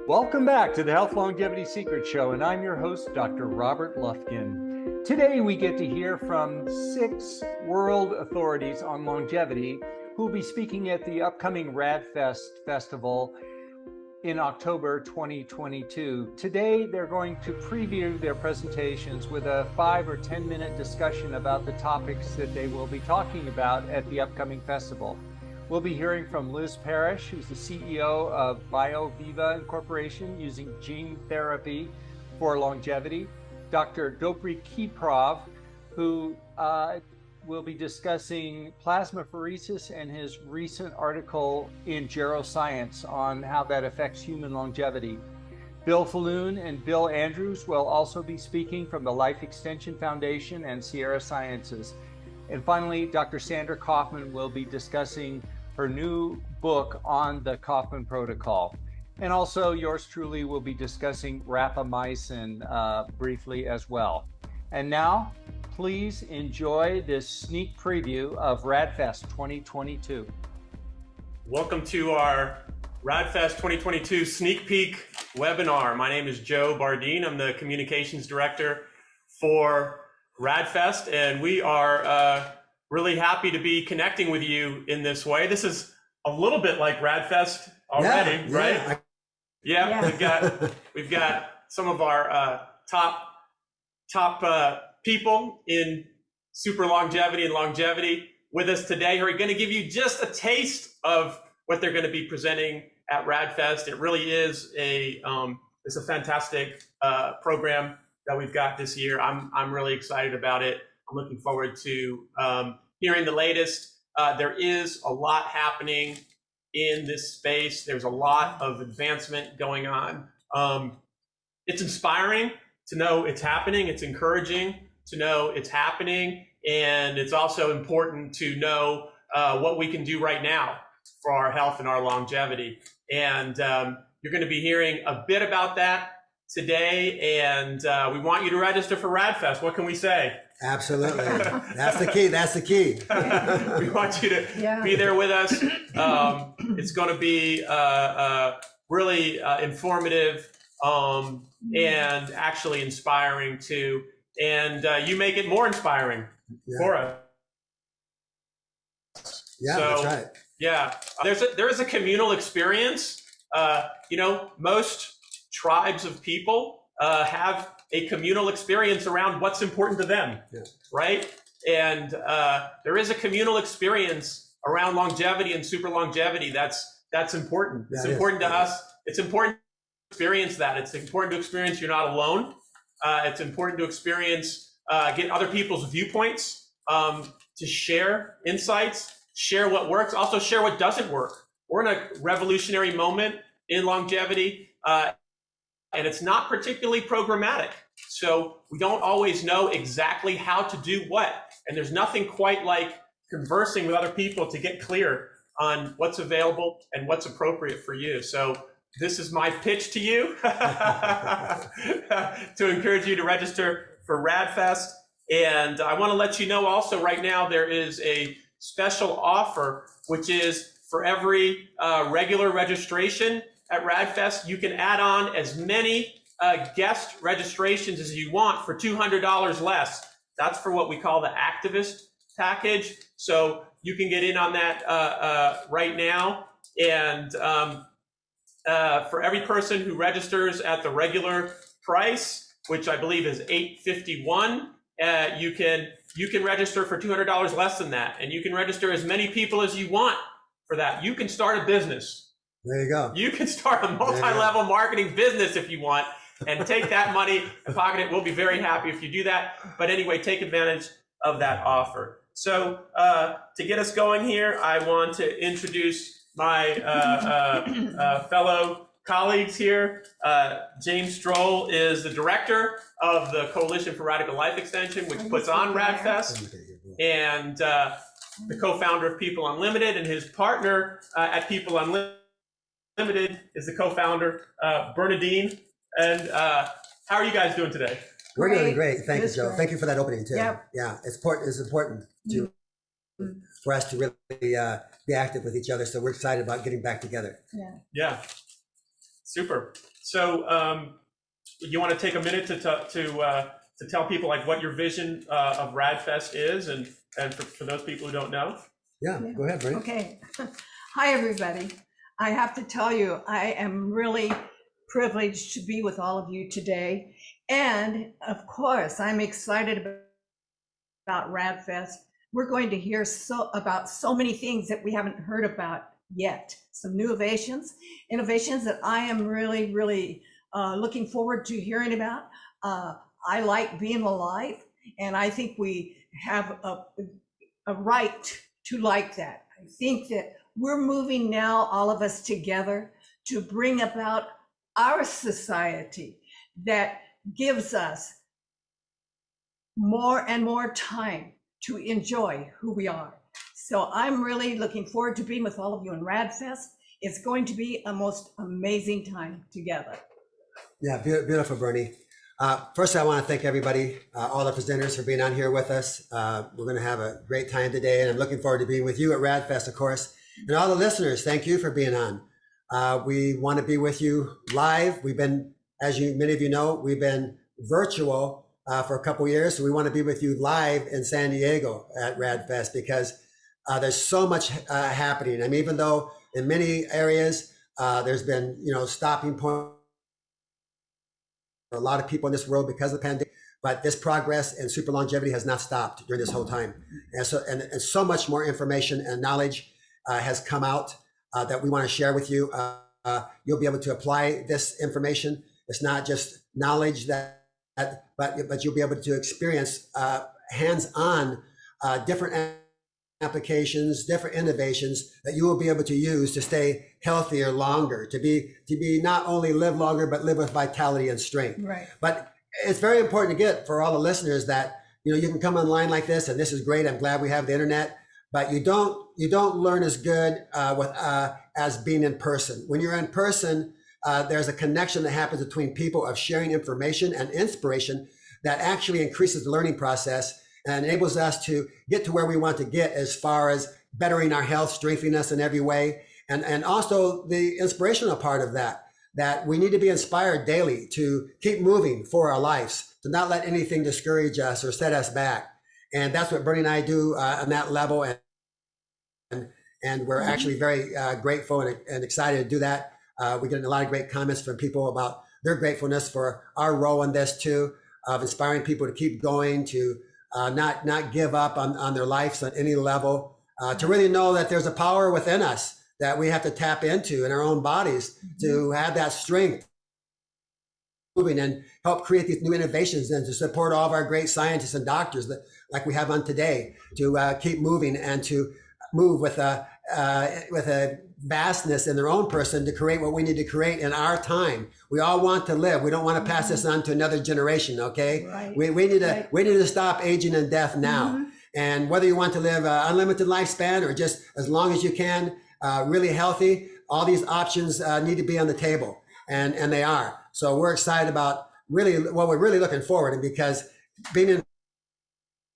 Welcome back to the Health Longevity Secret Show, and I'm your host, Dr. Robert Lufkin. Today we get to hear from 6 world authorities on longevity who will be speaking at the upcoming RAAD Fest festival in October 2022. Today they're going to preview their presentations with a 5 or 10 minute discussion about the topics that they will be talking about at the upcoming festival. We'll be hearing from Liz Parrish, who's the CEO of BioViva Corporation, using gene therapy for longevity. Dr. Dobri Kiprov, who will be discussing plasmapheresis and his recent article in Geroscience on how that affects human longevity. Bill Faloon and Bill Andrews will also be speaking from the Life Extension Foundation and Sierra Sciences. And finally, Dr. Sandra Kaufmann will be discussing her new book on the Kaufmann protocol. And also yours truly will be discussing Rapamycin briefly as well. And now, please enjoy this sneak preview of RAAD Fest 2022. Welcome to our RAAD Fest 2022 sneak peek webinar. My name is Joe Bardeen. I'm the communications director for RAAD Fest, and we are really happy to be connecting with you in this way. This is a little bit like RAAD Fest already, right? Yeah. We've got some of our top people in super longevity and longevity with us today who are going to give you just a taste of what they're going to be presenting at RAAD Fest. It really is it's a fantastic program that we've got this year. I'm really excited about it. I'm looking forward to hearing the latest. There is a lot happening in this space. There's a lot of advancement going on. It's inspiring to know it's happening. It's encouraging to know it's happening. And it's also important to know what we can do right now for our health and our longevity. And you're going to be hearing a bit about that today, and we want you to register for RAAD Fest. What can we say? Absolutely. That's the key. That's the key. We want you to be there with us. It's going to be really informative and actually inspiring too. And you make it more inspiring for us. Yeah, so, that's right. Yeah, there is a communal experience. Most tribes of people have a communal experience around what's important to them, right? And there is a communal experience around longevity and super longevity. That's important. It's important to us. It's important to experience that. It's important to experience you're not alone. It's important to experience, get other people's viewpoints, to share insights, share what works, also share what doesn't work. We're in a revolutionary moment in longevity. And it's not particularly programmatic. So we don't always know exactly how to do what. And there's nothing quite like conversing with other people to get clear on what's available and what's appropriate for you. So this is my pitch to you to encourage you to register for RAAD Fest. And I want to let you know also right now there is a special offer, which is for every regular registration at RAAD Fest, you can add on as many guest registrations as you want for $200 less. That's for what we call the activist package. So you can get in on that right now. And for every person who registers at the regular price, which I believe is $851, you can register for $200 less than that. And you can register as many people as you want for that. You can start a business. There you go. You can start a multi-level marketing business if you want and take that money and pocket it. We'll be very happy if you do that. But anyway, take advantage of that offer. So to get us going here, I want to introduce my fellow colleagues here. James Stroll is the director of the Coalition for Radical Life Extension, which puts on RAAD Fest, and the co-founder of People Unlimited, and his partner at People Unlimited is the co-founder, Bernadine. And how are you guys doing today? We're doing great. Thank you, Joe. Thank you for that opening too. Yep. Yeah, it's important to for us to really be active with each other. So we're excited about getting back together. Yeah. Super. So you want to take a minute to tell people like what your vision of RAAD Fest is, and for those people who don't know? Yeah, go ahead, Bernie. Okay. Hi, everybody. I have to tell you, I am really privileged to be with all of you today. And of course, I'm excited about RAAD Fest. We're going to hear about so many things that we haven't heard about yet. Some new innovations that I am really, really looking forward to hearing about. I like being alive, and I think we have a right to like that. I think that we're moving now, all of us together, to bring about our society that gives us more and more time to enjoy who we are. So I'm really looking forward to being with all of you in RAAD Fest. It's going to be a most amazing time together. Yeah, beautiful, Bernie. First, I want to thank everybody, all the presenters, for being on here with us. We're going to have a great time today, and I'm looking forward to being with you at RAAD Fest, of course. And all the listeners, thank you for being on. We want to be with you live. We've been, as many of you know, we've been virtual for a couple years. So we want to be with you live in San Diego at RAAD Fest, because there's so much happening. I mean, even though in many areas there's been, stopping point for a lot of people in this world because of the pandemic, but this progress and super longevity has not stopped during this whole time. And so much more information and knowledge has come out that we want to share with you. You'll be able to apply this information. It's not just knowledge but you'll be able to experience hands-on different applications, different innovations that you will be able to use to stay healthier longer, to be not only live longer, but live with vitality and strength. Right. But it's very important to get for all the listeners that, you can come online like this, and this is great. I'm glad we have the internet, but you don't learn as good as being in person. When you're in person, there's a connection that happens between people of sharing information and inspiration that actually increases the learning process and enables us to get to where we want to get as far as bettering our health, strengthening us in every way. And also the inspirational part of that we need to be inspired daily to keep moving for our lives, to not let anything discourage us or set us back. And that's what Bernie and I do on that level. And we're actually very grateful and excited to do that. We get a lot of great comments from people about their gratefulness for our role in this too, of inspiring people to keep going, to not give up on their lives on any level, to really know that there's a power within us that we have to tap into in our own bodies to have that strength moving and help create these new innovations, and to support all of our great scientists and doctors that, like we have on today, to keep moving and to move with a vastness in their own person to create what we need to create in our time. We all want to live. We don't want to pass this on to another generation. Okay. Right. We need to stop aging and death now. And whether you want to live an unlimited lifespan or just as long as you can, really healthy, all these options need to be on the table, and they are. So we're excited about we're really looking forward, and because being in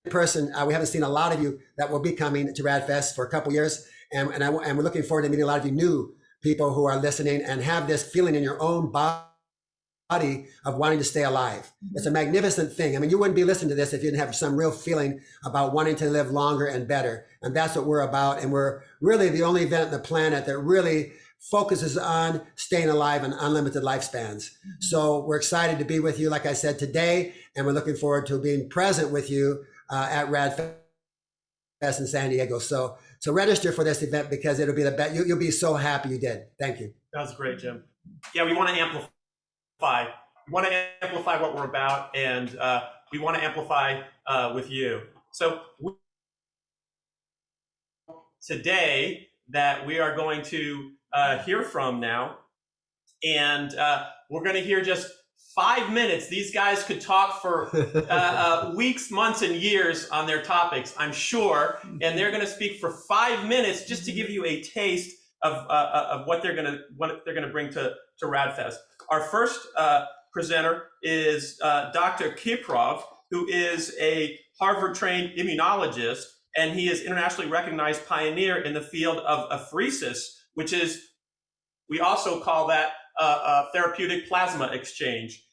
person, we haven't seen a lot of you that will be coming to RAAD Fest for a couple years, and we're looking forward to meeting a lot of you new people who are listening and have this feeling in your own body of wanting to stay alive. It's a magnificent thing. I mean, you wouldn't be listening to this if you didn't have some real feeling about wanting to live longer and better. And that's what we're about. And we're really the only event on the planet that really focuses on staying alive and unlimited lifespans. So we're excited to be with you, like I said, today, and we're looking forward to being present with you at RAAD Fest in San Diego. So register for this event, because it'll be the best. You'll be so happy you did. Thank you. That was great, Jim. Yeah, we want to amplify. We want to amplify what we're about, and we want to amplify with you. So today that we are going to hear from now, and we're going to hear just 5 minutes. These guys could talk for weeks, months, and years on their topics, I'm sure, and they're going to speak for 5 minutes just to give you a taste of what they're going to bring to RAAD Fest. Our first presenter is Dr. Kiprov, who is a Harvard-trained immunologist, and he is internationally recognized pioneer in the field of apheresis, which is, we also call that therapeutic plasma exchange.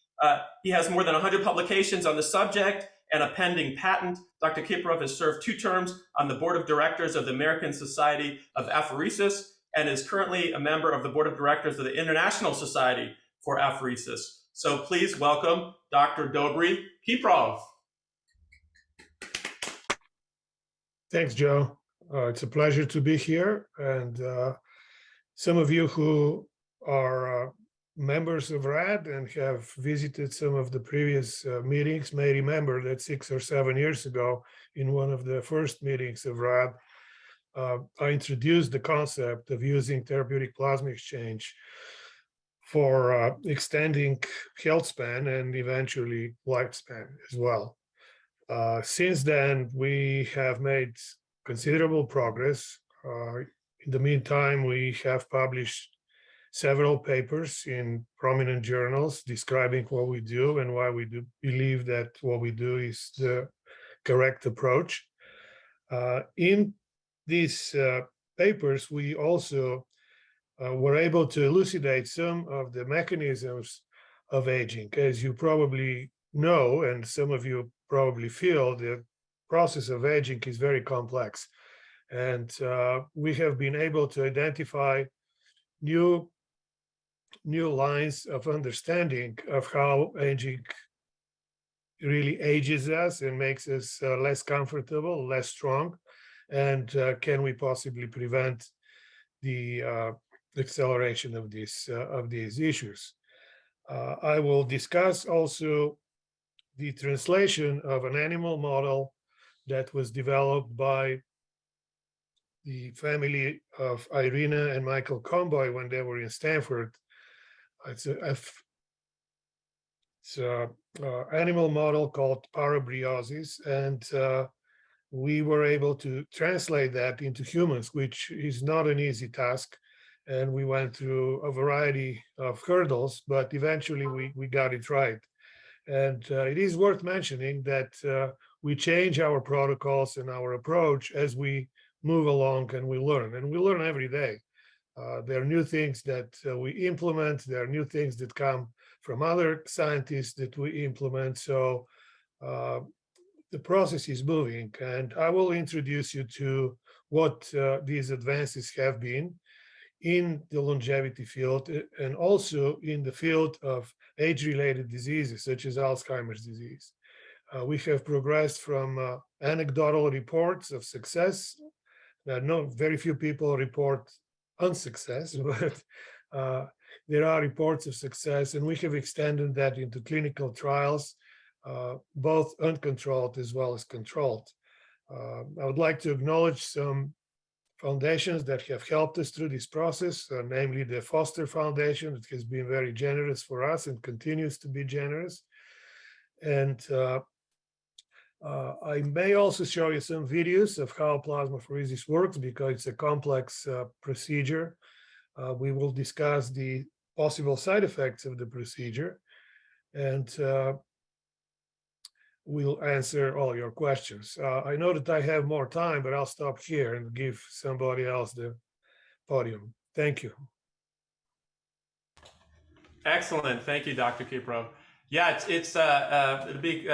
He has more than 100 publications on the subject and a pending patent. Dr. Kiprov has served 2 terms on the board of directors of the American Society of Apheresis and is currently a member of the board of directors of the International Society for Apheresis. So please welcome Dr. Dobri Kiprov. Thanks, Joe. It's a pleasure to be here. And some of you who are members of RAAD and have visited some of the previous meetings may remember that 6 or 7 years ago, in one of the first meetings of RAAD, I introduced the concept of using therapeutic plasma exchange for extending health span and eventually lifespan as well. Since then, we have made considerable progress. In the meantime, we have published several papers in prominent journals describing what we do and why we do believe that what we do is the correct approach. In these papers, we also were able to elucidate some of the mechanisms of aging. As you probably know, and some of you probably feel, the process of aging is very complex. And we have been able to identify new lines of understanding of how aging really ages us and makes us less comfortable, less strong, and can we possibly prevent the acceleration of these issues. I will discuss also the translation of an animal model that was developed by the family of Irina and Michael Comboy when they were in Stanford. It's an animal model called parabriosis, and we were able to translate that into humans, which is not an easy task. And we went through a variety of hurdles, but eventually we got it right. And it is worth mentioning that we change our protocols and our approach as we move along and we learn every day. There are new things that we implement. There are new things that come from other scientists that we implement. So the process is moving, and I will introduce you to what these advances have been in the longevity field and also in the field of age-related diseases such as Alzheimer's disease. We have progressed from anecdotal reports of success. Very few people report unsuccess, but there are reports of success, and we have extended that into clinical trials, both uncontrolled as well as controlled. I would like to acknowledge some foundations that have helped us through this process, namely the Foster Foundation, that has been very generous for us and continues to be generous. And I may also show you some videos of how plasmapheresis works, because it's a complex procedure. We will discuss the possible side effects of the procedure, and we'll answer all your questions. I know that I have more time, but I'll stop here and give somebody else the podium. Thank you. Excellent. Thank you, Dr. Kiprov. Yeah, it'll be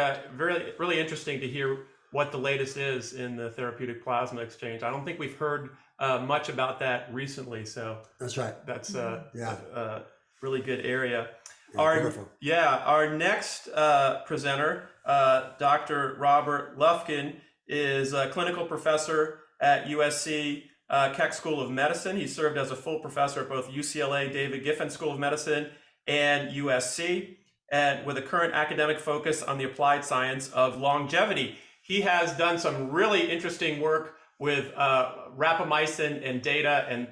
really interesting to hear what the latest is in the therapeutic plasma exchange. I don't think we've heard much about that recently, so that's right. That's a really good area. Yeah, our next presenter, Dr. Robert Lufkin, is a clinical professor at USC Keck School of Medicine. He served as a full professor at both UCLA David Giffen School of Medicine and USC, and with a current academic focus on the applied science of longevity. He has done some really interesting work with rapamycin and data, and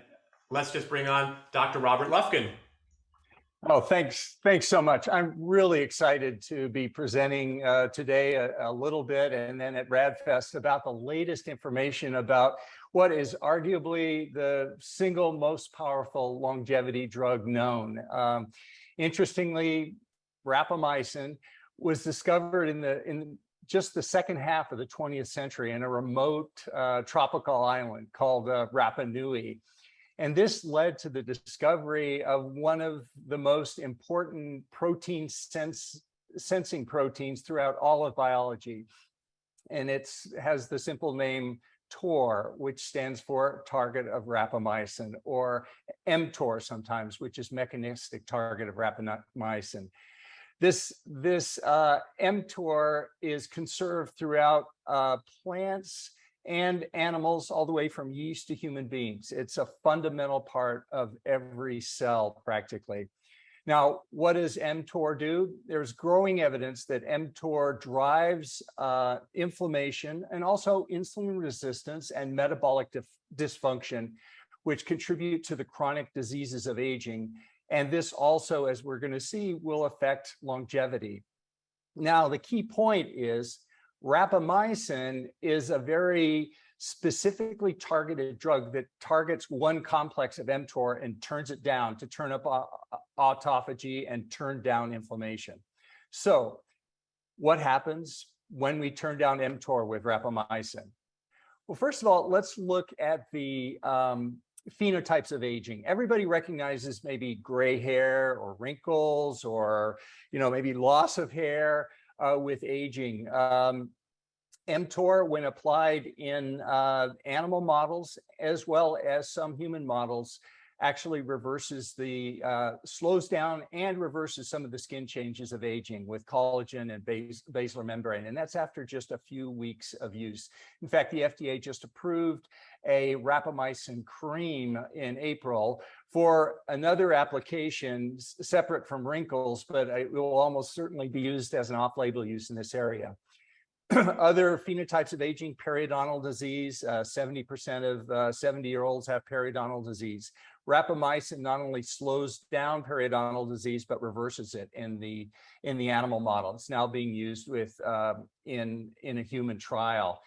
let's just bring on Dr. Robert Lufkin. Oh, thanks so much. I'm really excited to be presenting today a little bit, and then at RAAD Fest, about the latest information about what is arguably the single most powerful longevity drug known. Interestingly, rapamycin was discovered in just the second half of the 20th century in a remote tropical island called Rapa Nui. And this led to the discovery of one of the most important protein sensing proteins throughout all of biology. And it has the simple name Tor, which stands for target of rapamycin, or mTor sometimes, which is mechanistic target of rapamycin. This mTor is conserved throughout plants and animals, all the way from yeast to human beings. It's a fundamental part of every cell, practically. Now, what does mTor do? There's growing evidence that mTor drives inflammation and also insulin resistance and metabolic dysfunction, which contribute to the chronic diseases of aging. And this also, as we're going to see, will affect longevity. Now, the key point is rapamycin is a very specifically targeted drug that targets one complex of mTor and turns it down to turn up autophagy and turn down inflammation. So what happens when we turn down mTor with rapamycin? Well, first of all, let's look at the phenotypes of aging. Everybody recognizes maybe gray hair or wrinkles or, maybe loss of hair with aging. mTor, when applied in animal models as well as some human models, actually reverses slows down and reverses some of the skin changes of aging with collagen and basilar membrane. And that's after just a few weeks of use. In fact, the FDA just approved a rapamycin cream in April for another application separate from wrinkles, but it will almost certainly be used as an off-label use in this area. Other phenotypes of aging, periodontal disease, 70% of 70-year-olds have periodontal disease. Rapamycin not only slows down periodontal disease, but reverses it in the animal model. It's now being used in a human trial.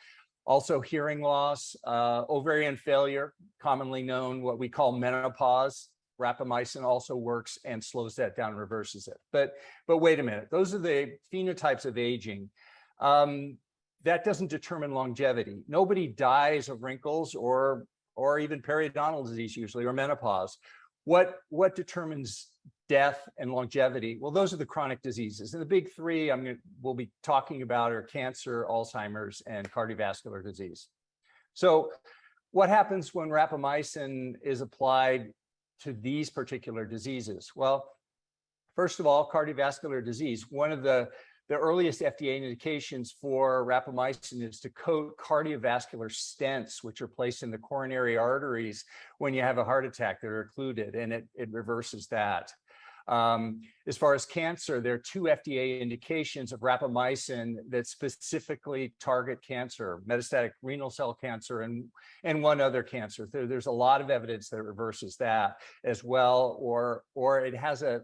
Also, hearing loss, ovarian failure, commonly known what we call menopause. Rapamycin also works and slows that down, reverses it. But wait a minute, those are the phenotypes of aging. That doesn't determine longevity. Nobody dies of wrinkles or even periodontal disease usually, or menopause. What determines death and longevity? Well, those are the chronic diseases. And the big three we'll be talking about are cancer, Alzheimer's, and cardiovascular disease. So what happens when rapamycin is applied to these particular diseases? Well, first of all, cardiovascular disease. One of the earliest FDA indications for rapamycin is to coat cardiovascular stents, which are placed in the coronary arteries when you have a heart attack that are occluded, and it reverses that. As far as cancer, there are 2 FDA indications of rapamycin that specifically target cancer, metastatic renal cell cancer and one other cancer. There's a lot of evidence that it reverses that as well, or it has a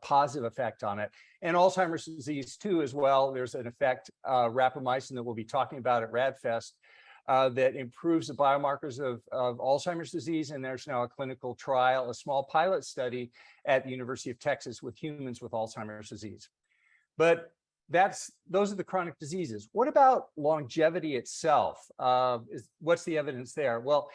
positive effect on it. And Alzheimer's disease too, as well. There's an effect, rapamycin, that we'll be talking about at RAAD Fest, that improves the biomarkers of Alzheimer's disease. And there's now a clinical trial, a small pilot study at the University of Texas with humans with Alzheimer's disease. But those are the chronic diseases. What about longevity itself? What's the evidence there? Well,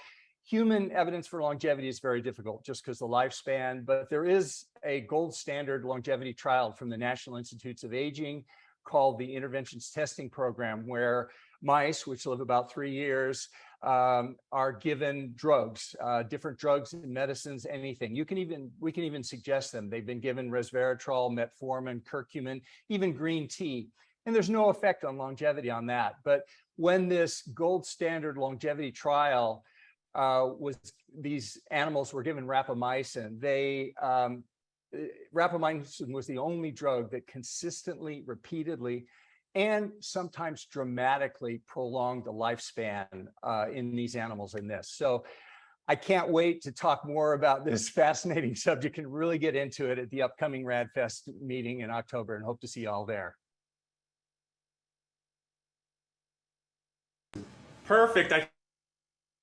human evidence for longevity is very difficult just because the lifespan, but there is a gold standard longevity trial from the National Institutes of Aging called the Interventions Testing Program, where mice, which live about 3 years, are given drugs, different drugs and medicines, anything. We can even suggest them. They've been given resveratrol, metformin, curcumin, even green tea, and there's no effect on longevity on that. But when this gold standard longevity trial these animals were given rapamycin, rapamycin was the only drug that consistently, repeatedly, and sometimes dramatically prolonged the lifespan in these animals in this. So I can't wait to talk more about this fascinating subject and really get into it at the upcoming RAAD Fest meeting in October, and hope to see you all there. Perfect. I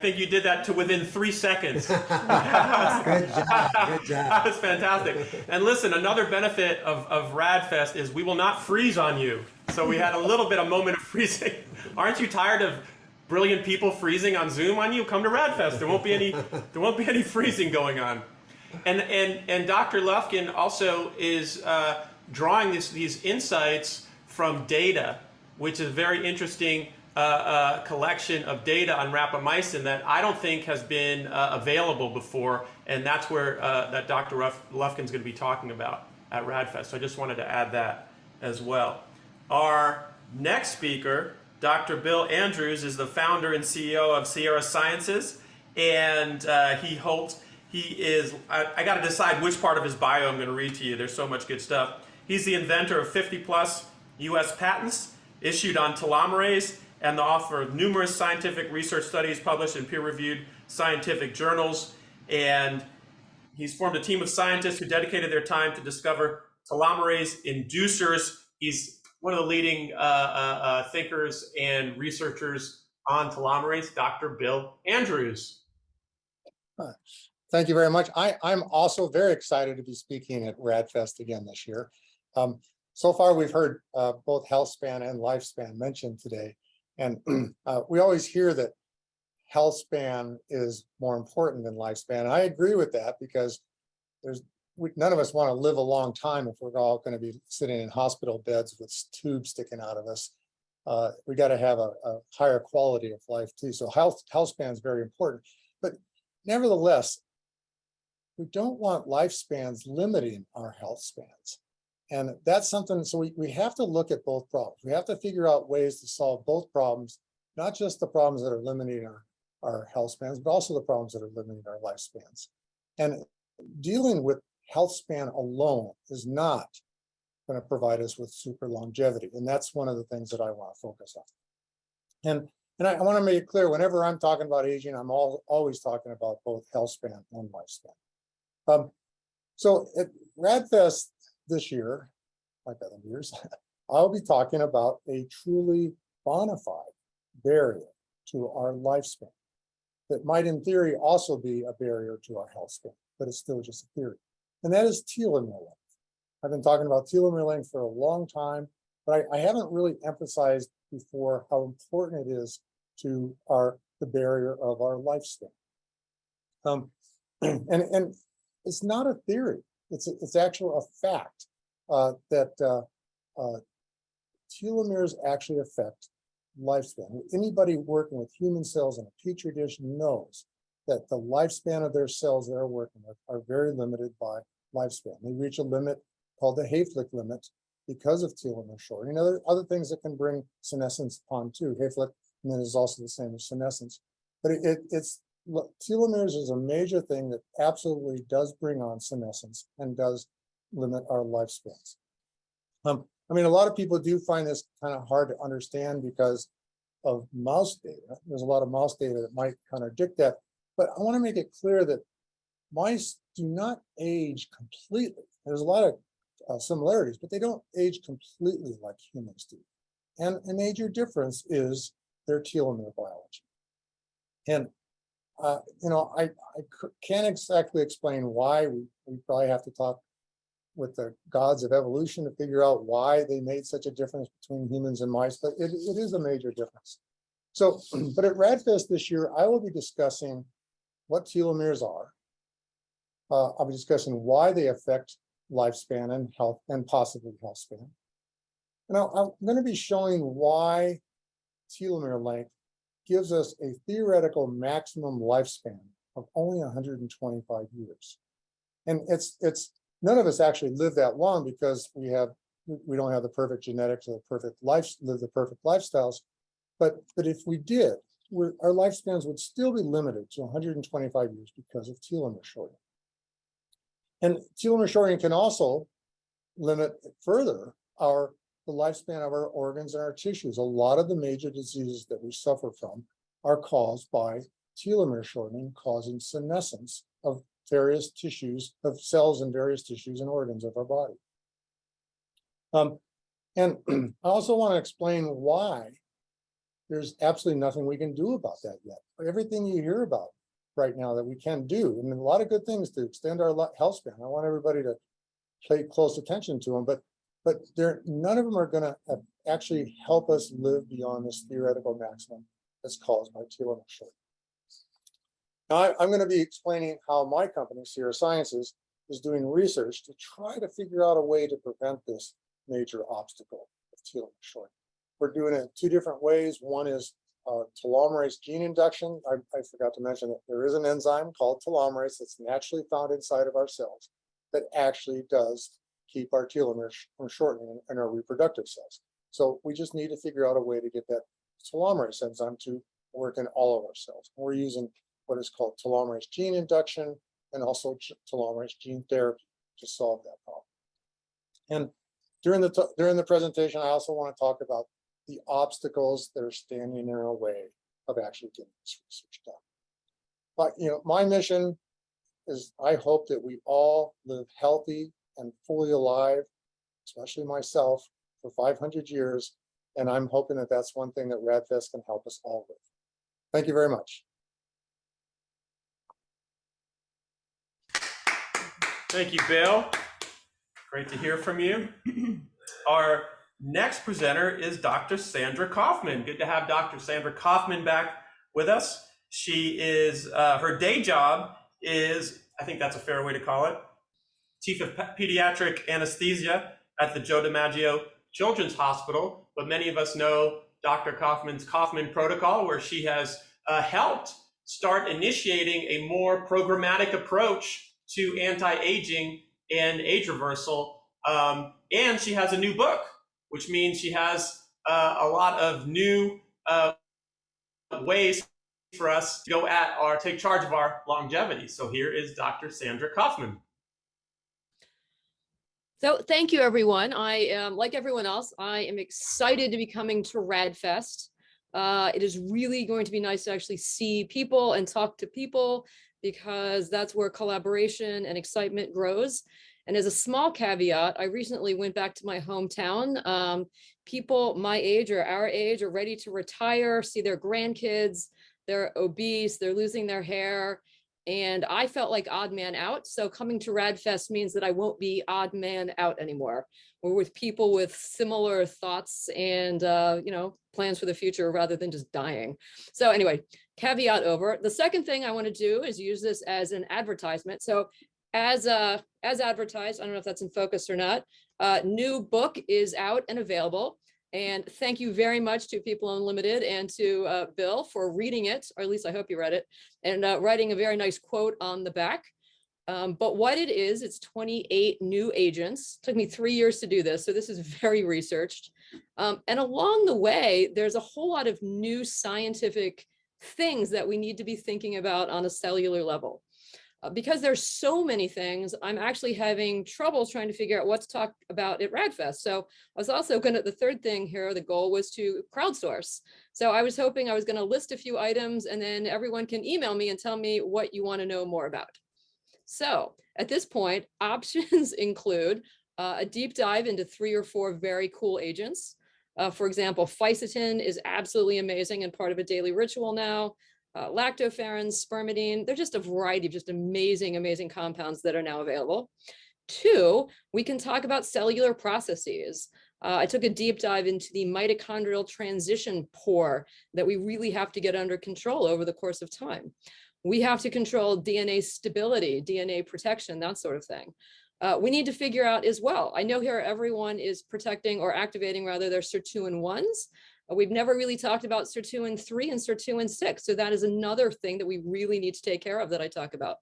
think you did that to within 3 seconds. Good job. Good job. That was fantastic. And listen, another benefit of RAAD Fest is we will not freeze on you. So we had a little bit of moment of freezing. Aren't you tired of brilliant people freezing on Zoom on you, come to RAAD Fest. There won't be any freezing going on. And Dr. Lufkin also is drawing these insights from data, which is a very interesting collection of data on rapamycin that I don't think has been available before, and that's where that Dr. Lufkin's going to be talking about at RAAD Fest. So I just wanted to add that as well. Our next speaker, Dr. Bill Andrews, is the founder and CEO of geroscience, and I got to decide which part of his bio I'm going to read to you. There's so much good stuff. He's the inventor of 50+ U.S. patents issued on telomerase and the author of numerous scientific research studies published in peer-reviewed scientific journals. And he's formed a team of scientists who dedicated their time to discover telomerase inducers. He's one of the leading thinkers and researchers on telomerase, Dr. Bill Andrews. Thank you very much. I'm also very excited to be speaking at RAAD Fest again this year. So far, we've heard both Healthspan and Lifespan mentioned today. And we always hear that Healthspan is more important than Lifespan. I agree with that because none of us want to live a long time if we're all going to be sitting in hospital beds with tubes sticking out of us. We got to have a higher quality of life too. So Healthspan is very important. But nevertheless, we don't want lifespans limiting our health spans. And that's something, so we have to look at both problems. We have to figure out ways to solve both problems, not just the problems that are limiting our health spans, but also the problems that are limiting our lifespans. And dealing with health span alone is not going to provide us with super longevity. And that's one of the things that I want to focus on. And I want to make it clear, whenever I'm talking about aging, I'm always talking about both health span and lifespan. So at RAAD Fest this year, like other years, I'll be talking about a truly bona fide barrier to our lifespan that might in theory also be a barrier to our health span, but it's still just a theory. And that is telomere length. I've been talking about telomere length for a long time, but I haven't really emphasized before how important it is to the barrier of our lifespan. And it's not a theory. It's actually a fact that telomeres actually affect lifespan. Anybody working with human cells in a petri dish knows that the lifespan of their cells they're working with are very limited by lifespan. They reach a limit called the Hayflick limit because of telomere shortening. Other things that can bring senescence upon too. Hayflick limit is also the same as senescence. But telomeres is a major thing that absolutely does bring on senescence and does limit our lifespans. I mean, a lot of people do find this kind of hard to understand because of mouse data. There's a lot of mouse data that might contradict that, but I want to make it clear that mice do not age completely. There's a lot of similarities, but they don't age completely like humans do. And a major difference is their telomere biology. And I can't exactly explain why. We probably have to talk with the gods of evolution to figure out why they made such a difference between humans and mice, but it is a major difference. So, but at RAAD Fest this year, I will be discussing what telomeres are. I'll be discussing why they affect lifespan and health and possibly health span. And I'm going to be showing why telomere length gives us a theoretical maximum lifespan of only 125 years. And none of us actually live that long because we don't have the perfect genetics or live the perfect lifestyles. But if we did, our lifespans would still be limited to 125 years because of telomere shortening. And telomere shortening can also limit further the lifespan of our organs and our tissues. A lot of the major diseases that we suffer from are caused by telomere shortening, causing senescence of various tissues, of cells in various tissues and organs of our body. And I also want to explain why there's absolutely nothing we can do about that yet. Everything you hear about right now that we can do, and a lot of good things to extend our health span. I want everybody to pay close attention to them, but none of them are going to actually help us live beyond this theoretical maximum that's caused by telomere shortening. Now, I'm going to be explaining how my company, geroscience, is doing research to try to figure out a way to prevent this major obstacle of telomere shortening. We're doing it in two different ways. One is telomerase gene induction. I forgot to mention that there is an enzyme called telomerase that's naturally found inside of our cells that actually does keep our telomeres from shortening in our reproductive cells. So we just need to figure out a way to get that telomerase enzyme to work in all of our cells. We're using what is called telomerase gene induction and also telomerase gene therapy to solve that problem. And during the presentation, I also want to talk about the obstacles that are standing in our way of actually getting this research done. But my mission is I hope that we all live healthy and fully alive, especially myself, for 500 years. And I'm hoping that that's one thing that RAAD Fest can help us all with. Thank you very much. Thank you, Bill. Great to hear from you. Our next presenter is Dr. Sandra Kaufmann. Good to have Dr. Sandra Kaufmann back with us. She is, her day job is, I think that's a fair way to call it, Chief of Pediatric Anesthesia at the Joe DiMaggio Children's Hospital. But many of us know Dr. Kaufmann's Kaufmann Protocol, where she has helped start initiating a more programmatic approach to anti-aging and age reversal. And she has a new book, which means she has a lot of new ways for us to go at or take charge of our longevity. So here is Dr. Sandra Kaufmann. So thank you, everyone. I am, like everyone else, I am excited to be coming to RAAD Fest. It is really going to be nice to actually see people and talk to people, because that's where collaboration and excitement grows. And as a small caveat, I recently went back to my hometown. People my age or our age are ready to retire, see their grandkids, they're obese, they're losing their hair. And I felt like odd man out. So coming to RAAD Fest means that I won't be odd man out anymore. We're with people with similar thoughts and plans for the future rather than just dying. So anyway, caveat over. The second thing I want to do is use this as an advertisement. So as advertised, I don't know if that's in focus or not, new book is out and available. And thank you very much to People Unlimited and to Bill for reading it, or at least I hope you read it, and writing a very nice quote on the back. But what it is, it's 28 new agents. It took me 3 years to do this, so this is very researched. And along the way, there's a whole lot of new scientific things that we need to be thinking about on a cellular level. Because there's so many things, I'm actually having trouble trying to figure out what to talk about at RAAD Fest. So I was also going to, the third thing here, the goal was to crowdsource. So I was hoping I was going to list a few items and then everyone can email me and tell me what you want to know more about. So at this point, options include a deep dive into 3 or 4 very cool agents. For example, fisetin is absolutely amazing and part of a daily ritual now. Lactoferrin, spermidine, they're just a variety of just amazing, amazing compounds that are now available. 2, we can talk about cellular processes. I took a deep dive into the mitochondrial transition pore that we really have to get under control over the course of time. We have to control DNA stability, DNA protection, that sort of thing. We need to figure out as well, I know here everyone is protecting or activating rather their sirtuin-1s. We've never really talked about sirtuin-3 and sirtuin-6. So that is another thing that we really need to take care of that I talk about.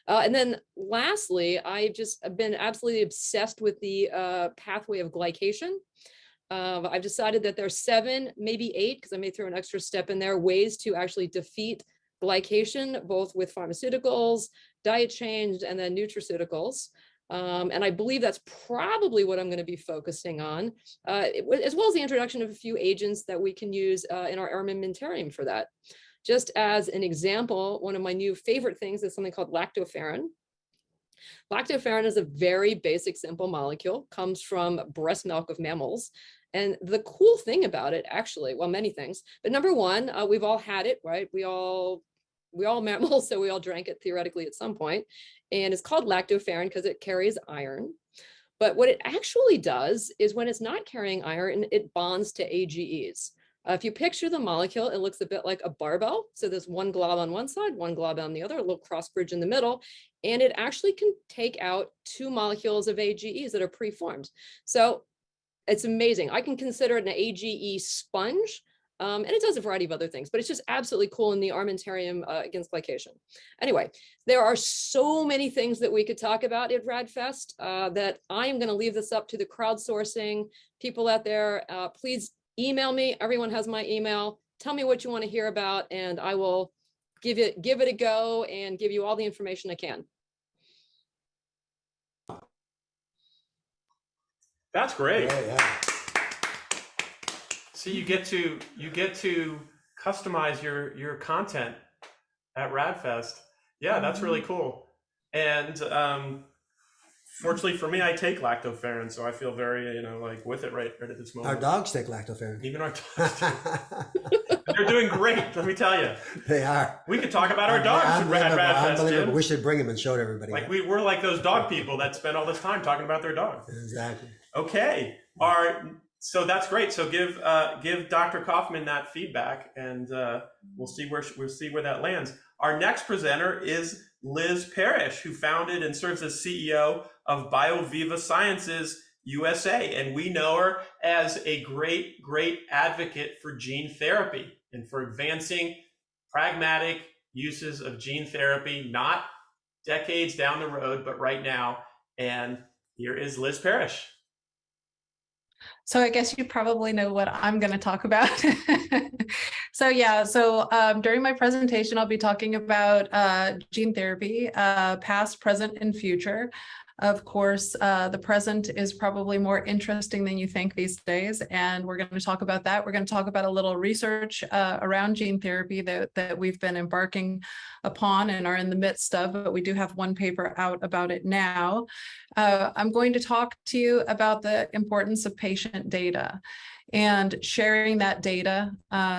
And then lastly, I've just been absolutely obsessed with the pathway of glycation. I've decided that there's 7, maybe 8, because I may throw an extra step in there, ways to actually defeat glycation, both with pharmaceuticals, diet change, and then nutraceuticals. And I believe that's probably what I'm going to be focusing on, as well as the introduction of a few agents that we can use in our armamentarium for that. Just as an example, one of my new favorite things is something called lactoferrin. Lactoferrin is a very basic, simple molecule, comes from breast milk of mammals. And the cool thing about it, actually, well, many things, but number one, we've all had it, right? We all mammals, so we all drank it theoretically at some point. And it's called lactoferrin because it carries iron. But what it actually does is when it's not carrying iron, it bonds to AGEs. If you picture the molecule, it looks a bit like a barbell. So there's one glob on one side, one glob on the other, a little cross bridge in the middle, and it actually can take out 2 molecules of AGEs that are preformed. So it's amazing. I can consider it an AGE sponge. And it does a variety of other things, but it's just absolutely cool in the armamentarium against glycation. Anyway, there are so many things that we could talk about at RAAD Fest that I'm going to leave this up to the crowdsourcing people out there. Please email me. Everyone has my email. Tell me what you want to hear about, and I will give it a go and give you all the information I can. That's great. Yeah. So you get to customize your content at RAAD Fest. Yeah, that's really cool. And fortunately for me, I take lactoferrin, so I feel very like with it right at this moment. Our dogs take lactoferrin. Even our dogs do. They're doing great. Let me tell you. They are. We could talk about our dogs at RAAD Fest, Jim. We should bring them and show it everybody. Like we're like those dog people that spend all this time talking about their dog. Exactly. Okay. So that's great. So give Dr. Kaufmann that feedback, and we'll see where that lands. Our next presenter is Liz Parrish, who founded and serves as CEO of BioViva Sciences USA, and we know her as a great advocate for gene therapy and for advancing pragmatic uses of gene therapy, not decades down the road, but right now. And here is Liz Parrish. So I guess you probably know what I'm going to talk about. So during my presentation, I'll be talking about gene therapy, past, present, and future. Of course, the present is probably more interesting than you think these days, and we're going to talk about that. We're going to talk about a little research around gene therapy that we've been embarking upon and are in the midst of, but we do have one paper out about it now. I'm going to talk to you about the importance of patient data and sharing that data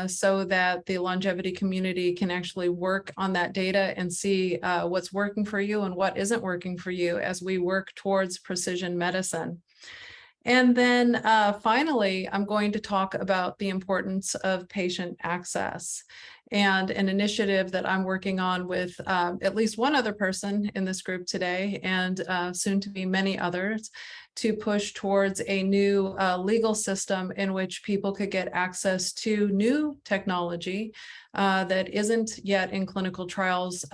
so that the longevity community can actually work on that data and see what's working for you and what isn't working for you as we work towards precision medicine. And then finally, I'm going to talk about the importance of patient access and an initiative that I'm working on with at least one other person in this group today, and soon to be many others, to push towards a new legal system in which people could get access to new technology that isn't yet in clinical trials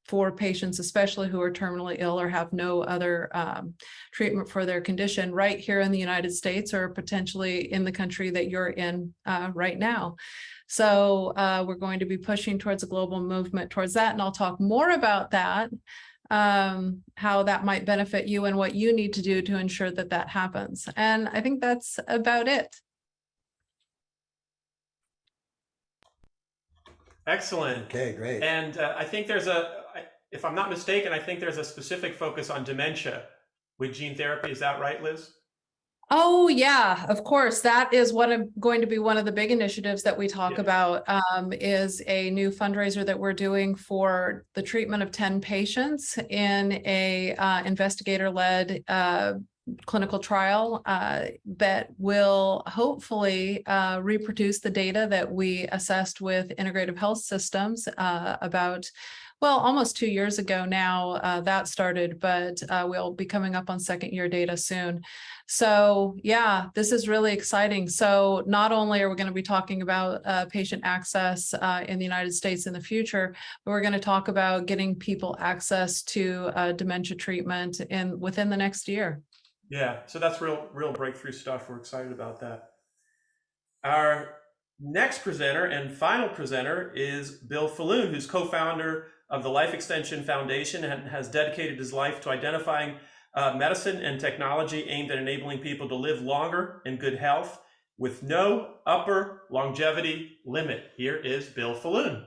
for patients, especially who are terminally ill or have no other treatment for their condition right here in the United States or potentially in the country that you're in right now. So we're going to be pushing towards a global movement towards that, and I'll talk more about that, how that might benefit you and what you need to do to ensure that that happens. And I think that's about it. Excellent. Okay, great. And I think if I'm not mistaken, I think there's a specific focus on dementia with gene therapy. Is that right, Liz? Oh, yeah, of course. That is going to be one of the big initiatives that we talk about, is a new fundraiser that we're doing for the treatment of 10 patients in a investigator-led clinical trial that will hopefully reproduce the data that we assessed with integrative health systems about, well, almost 2 years ago now that started, but we'll be coming up on second year data soon. So yeah, this is really exciting. So not only are we going to be talking about patient access in the United States in the future, but we're going to talk about getting people access to dementia treatment within the next year. Yeah, so that's real breakthrough stuff. We're excited about that. Our next presenter and final presenter is Bill Faloon, who's co-founder of the Life Extension Foundation and has dedicated his life to identifying medicine and technology aimed at enabling people to live longer in good health with no upper longevity limit. Here is Bill Faloon.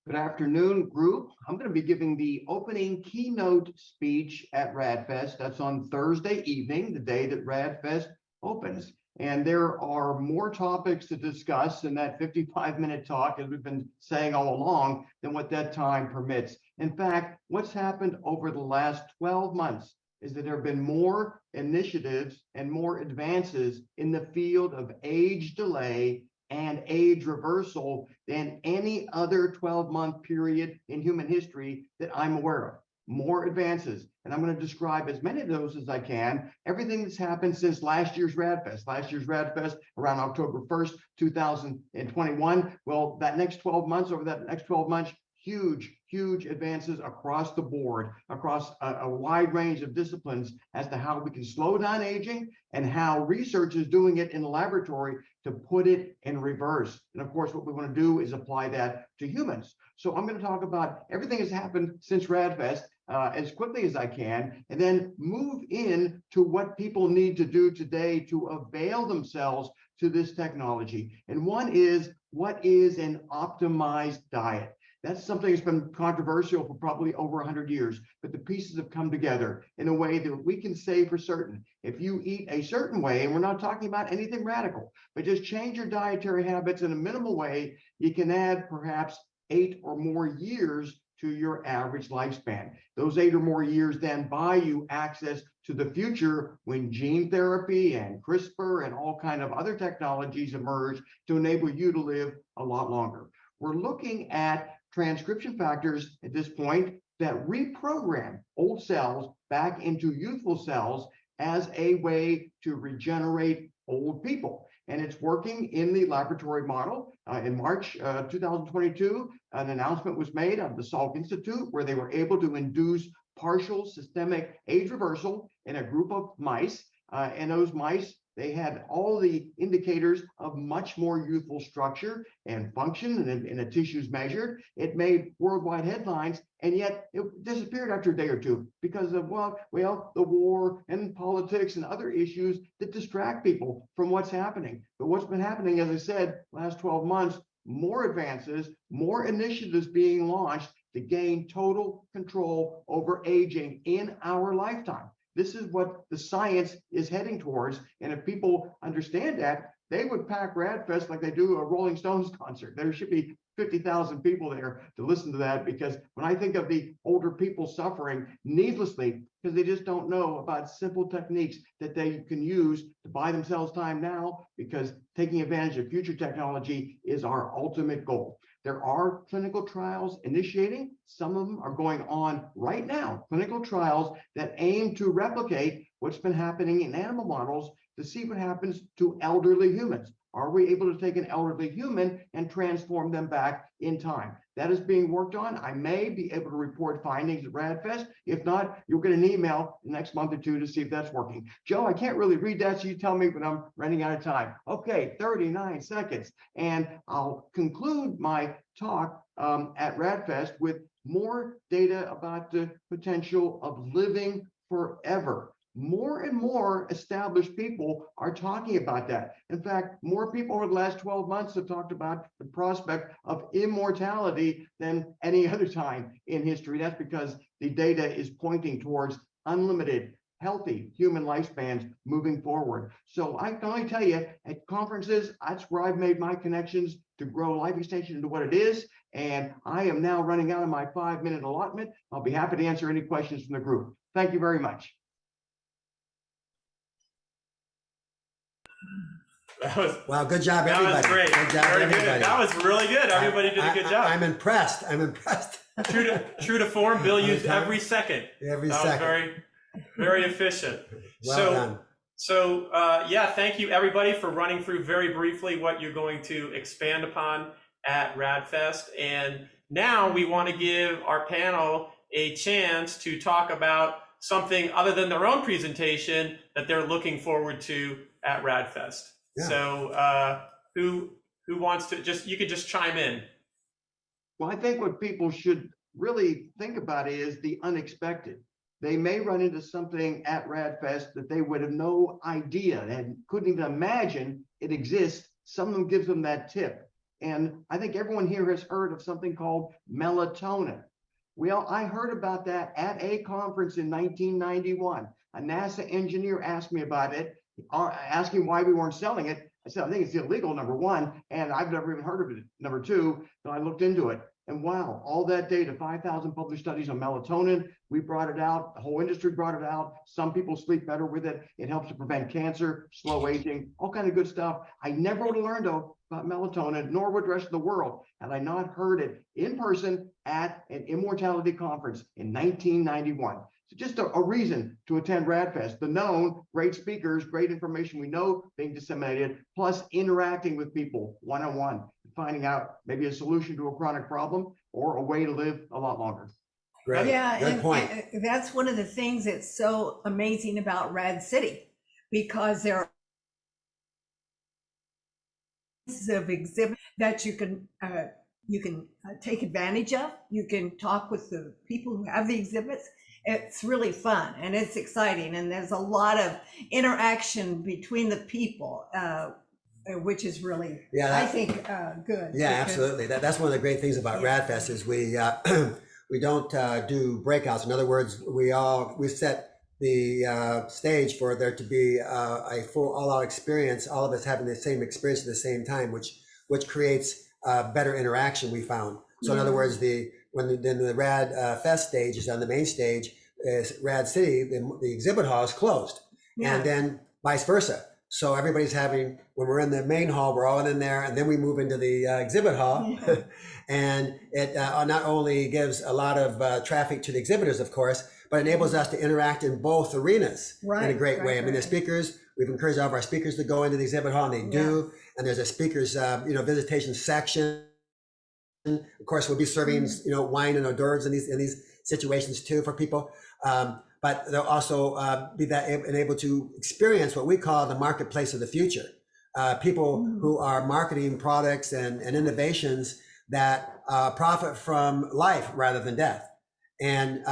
Good afternoon, group. I'm going to be giving the opening keynote speech at RAAD Fest. That's on Thursday evening, the day that RAAD Fest opens. And there are more topics to discuss in that 55-minute talk, as we've been saying all along, than what that time permits. In fact, what's happened over the last 12 months is that there have been more initiatives and more advances in the field of age delay and age reversal than any other 12-month period in human history that I'm aware of. More advances. And I'm going to describe as many of those as I can, everything that's happened since last year's RAAD Fest. Last year's RAAD Fest around October 1st, 2021. Well, that next 12 months, over that next 12 months, huge advances across the board, across a wide range of disciplines as to how we can slow down aging and how research is doing it in the laboratory to put it in reverse. And of course, what we want to do is apply that to humans. So I'm going to talk about everything that's happened since RAAD Fest as quickly as I can, and then move in to what people need to do today to avail themselves to this technology. And one is, what is an optimized diet? That's something that's been controversial for probably over 100 years, but the pieces have come together in a way that we can say for certain, if you eat a certain way, and we're not talking about anything radical, but just change your dietary habits in a minimal way, you can add perhaps 8 or more years to your average lifespan. Those 8 or more years then buy you access to the future when gene therapy and CRISPR and all kind of other technologies emerge to enable you to live a lot longer. We're looking at transcription factors at this point that reprogram old cells back into youthful cells as a way to regenerate old people. And it's working in the laboratory model. In March 2022, an announcement was made of the Salk Institute where they were able to induce partial systemic age reversal in a group of mice. And those mice, they had all the indicators of much more youthful structure and function in the tissues measured. It made worldwide headlines, and yet it disappeared after a day or two because of, well, the war and politics and other issues that distract people from what's happening. But what's been happening, as I said, last 12 months, more advances, more initiatives being launched to gain total control over aging in our lifetime. This is what the science is heading towards. And if people understand that, they would pack RAAD Fest like they do a Rolling Stones concert. There should be 50,000 people there to listen to that, because when I think of the older people suffering needlessly because they just don't know about simple techniques that they can use to buy themselves time now, because taking advantage of future technology is our ultimate goal. There are clinical trials initiating. Some of them are going on right now, clinical trials that aim to replicate what's been happening in animal models to see what happens to elderly humans. Are we able to take an elderly human and transform them back in time? That is being worked on. I may be able to report findings at RAAD Fest. If not, you'll get an email the next month or two to see if that's working. Joe, I can't really read that, so you tell me when I'm running out of time. Okay, 39 seconds. And I'll conclude my talk at RAAD Fest with more data about the potential of living forever. More and more established people are talking about that. In fact, more people over the last 12 months have talked about the prospect of immortality than any other time in history. That's because the data is pointing towards unlimited, healthy human lifespans moving forward. So I can only tell you, at conferences, that's where I've made my connections to grow life extension into what it is. And I am now running out of my 5-minute allotment. I'll be happy to answer any questions from the group. Thank you very much. That was, wow, good job, everybody. That was great. Good job, Very everybody. good. That was really good. Everybody did a good job. I'm impressed. I'm impressed. True to form, Bill used every second. Every that second. Was very efficient. Well done. So yeah, thank you everybody for running through very briefly what you're going to expand upon at RAAD Fest. And now we want to give our panel a chance to talk about something other than their own presentation that they're looking forward to at RAAD Fest. Yeah. So who wants to you could just chime in. Well, I think what people should really think about is the unexpected. They may run into something at RAAD Fest that they would have no idea and couldn't even imagine it exists. Someone gives them that tip. And I think everyone here has heard of something called melatonin. Well, I heard about that at a conference in 1991. A NASA engineer asked me about it, asking why we weren't selling it. I said, I think it's illegal, number one, and I've never even heard of it, number two. So I looked into it. And wow, all that data, 5,000 published studies on melatonin, we brought it out, the whole industry brought it out. Some people sleep better with it. It helps to prevent cancer, slow aging, all kind of good stuff. I never would have learned though about melatonin, nor would the rest of the world, had I not heard it in person at an immortality conference in 1991. So just a reason to attend RAAD Fest. The known, great speakers, great information we know being disseminated, plus interacting with people one-on-one, finding out maybe a solution to a chronic problem or a way to live a lot longer. Great. Yeah, Good point. and that's one of the things that's so amazing about RAAD City, because there are of exhibits that you can take advantage of. You can talk with the people who have the exhibits. It's really fun and it's exciting, and there's a lot of interaction between the people, which is really, I think, good. Yeah, absolutely. That's one of the great things about RAAD Fest is we we don't do breakouts. In other words, we set the stage for there to be a full all-out experience, all of us having the same experience at the same time, which creates better interaction, we found. So in other words, when the RAAD Fest stage is on the main stage, is RAAD City, the exhibit hall is closed, and then vice versa. So everybody's having, when we're in the main hall, we're all in there, and then we move into the exhibit hall, and it not only gives a lot of traffic to the exhibitors, of course, but enables us to interact in both arenas in a great way. I mean, the speakers, we've encouraged all of our speakers to go into the exhibit hall, and they do, and there's a speakers visitation section. Of course, we'll be serving wine and hors d'oeuvres in these situations too for people, but they'll also be able to experience what we call the marketplace of the future. People who are marketing products and innovations that profit from life rather than death. And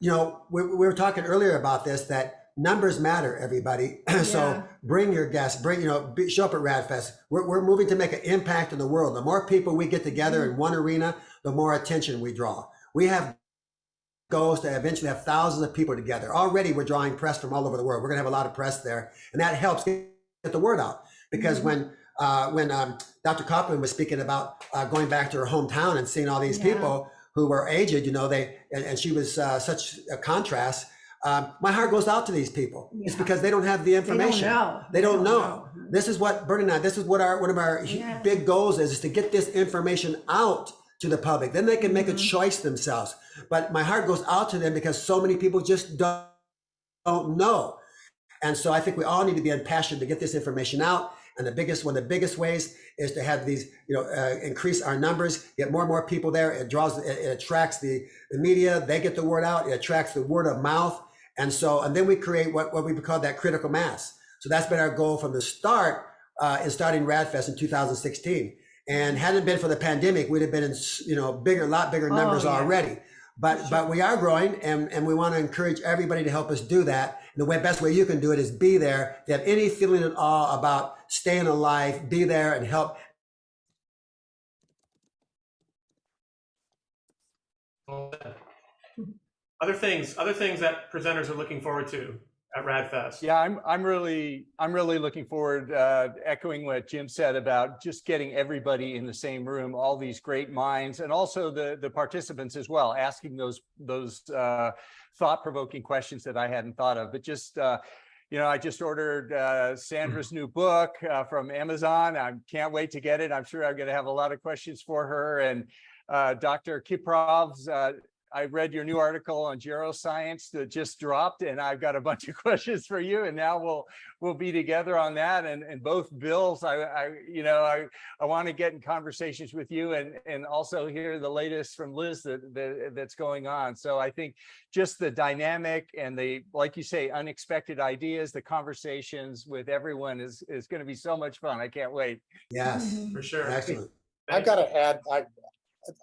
we were talking earlier about this, that numbers matter, everybody. So bring your guests, show up at RAAD Fest. We're moving to make an impact in the world. The more people we get together in one arena, the more attention we draw. We have goals to eventually have thousands of people together. Already we're drawing press from all over the world. We're gonna have a lot of press there, and that helps get the word out. Because when Dr. Kaufmann was speaking about going back to her hometown and seeing all these people who were aged, and she was such a contrast. My heart goes out to these people. It's because they don't have the information. They don't know. This is what Bernie and I, this is what one of our big goals is to get this information out to the public. Then they can make a choice themselves. But my heart goes out to them because so many people just don't know. And so I think we all need to be impassioned to get this information out. And one of the biggest ways is to have these, increase our numbers, get more and more people there. It attracts the media. They get the word out. It attracts the word of mouth. And then we create what we call that critical mass. So that's been our goal from the start in starting RAAD Fest in 2016. And hadn't it been for the pandemic, we'd have been in a lot bigger numbers already. But we are growing, and we want to encourage everybody to help us do that. And the best way you can do it is be there. If you have any feeling at all about staying alive, be there and help. Other things that presenters are looking forward to at RAAD Fest. Yeah, I'm really looking forward, echoing what Jim said about just getting everybody in the same room, all these great minds, and also the participants as well, asking those thought-provoking questions that I hadn't thought of. But just I just ordered Sandra's new book from Amazon. I can't wait to get it. I'm sure I'm going to have a lot of questions for her. And Dr. Kiprov's, I read your new article on geroscience that just dropped, and I've got a bunch of questions for you. And now we'll be together on that. And both Bills, I want to get in conversations with you and also hear the latest from Liz that's going on. So I think just the dynamic and the, like you say, unexpected ideas, the conversations with everyone is going to be so much fun. I can't wait. Yes, for sure. Excellent. I've got to add,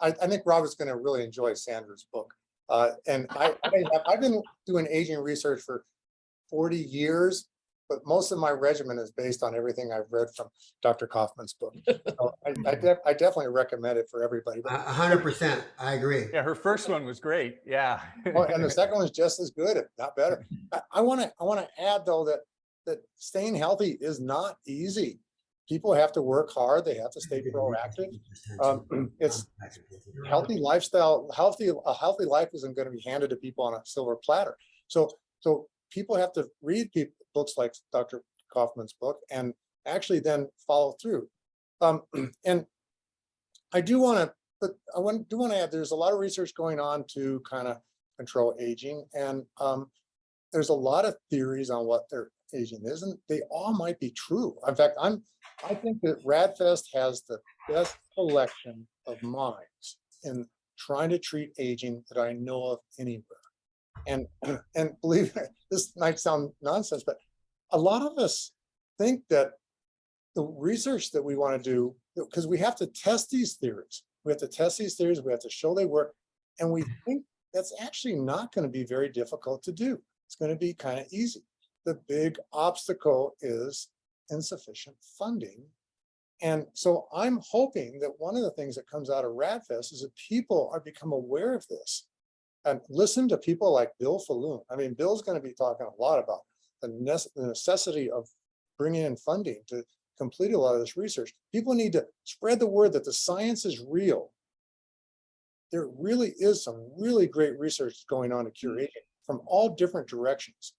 I think Robert's going to really enjoy Sandra's book. And I've been doing aging research for 40 years, but most of my regimen is based on everything I've read from Dr. Kaufmann's book. So I definitely recommend it for everybody. 100%, I agree. Yeah, her first one was great. Yeah. And the second one is just as good, if not better. I want to add though that staying healthy is not easy. people have to work hard. They have to stay proactive. It's healthy lifestyle. A healthy life isn't going to be handed to people on a silver platter. So people have to read books like Dr. Kaufmann's book and actually then follow through. And I do want to, but I do want to add, there's a lot of research going on to kind of control aging, and there's a lot of theories on what their aging is, and they all might be true. In fact, I think that RAAD Fest has the best collection of minds in trying to treat aging that I know of anywhere. And believe me, this might sound nonsense, but a lot of us think that the research that we want to do, because we have to test these theories, we have to show they work, and we think that's actually not going to be very difficult to do. It's going to be kind of easy. The big obstacle is insufficient funding. And so I'm hoping that one of the things that comes out of RAAD Fest is that people are become aware of this and listen to people like Bill Faloon. I mean, Bill's going to be talking a lot about the necessity of bringing in funding to complete a lot of this research. People need to spread the word that the science is real. There really is some really great research going on to cure aging from all different directions.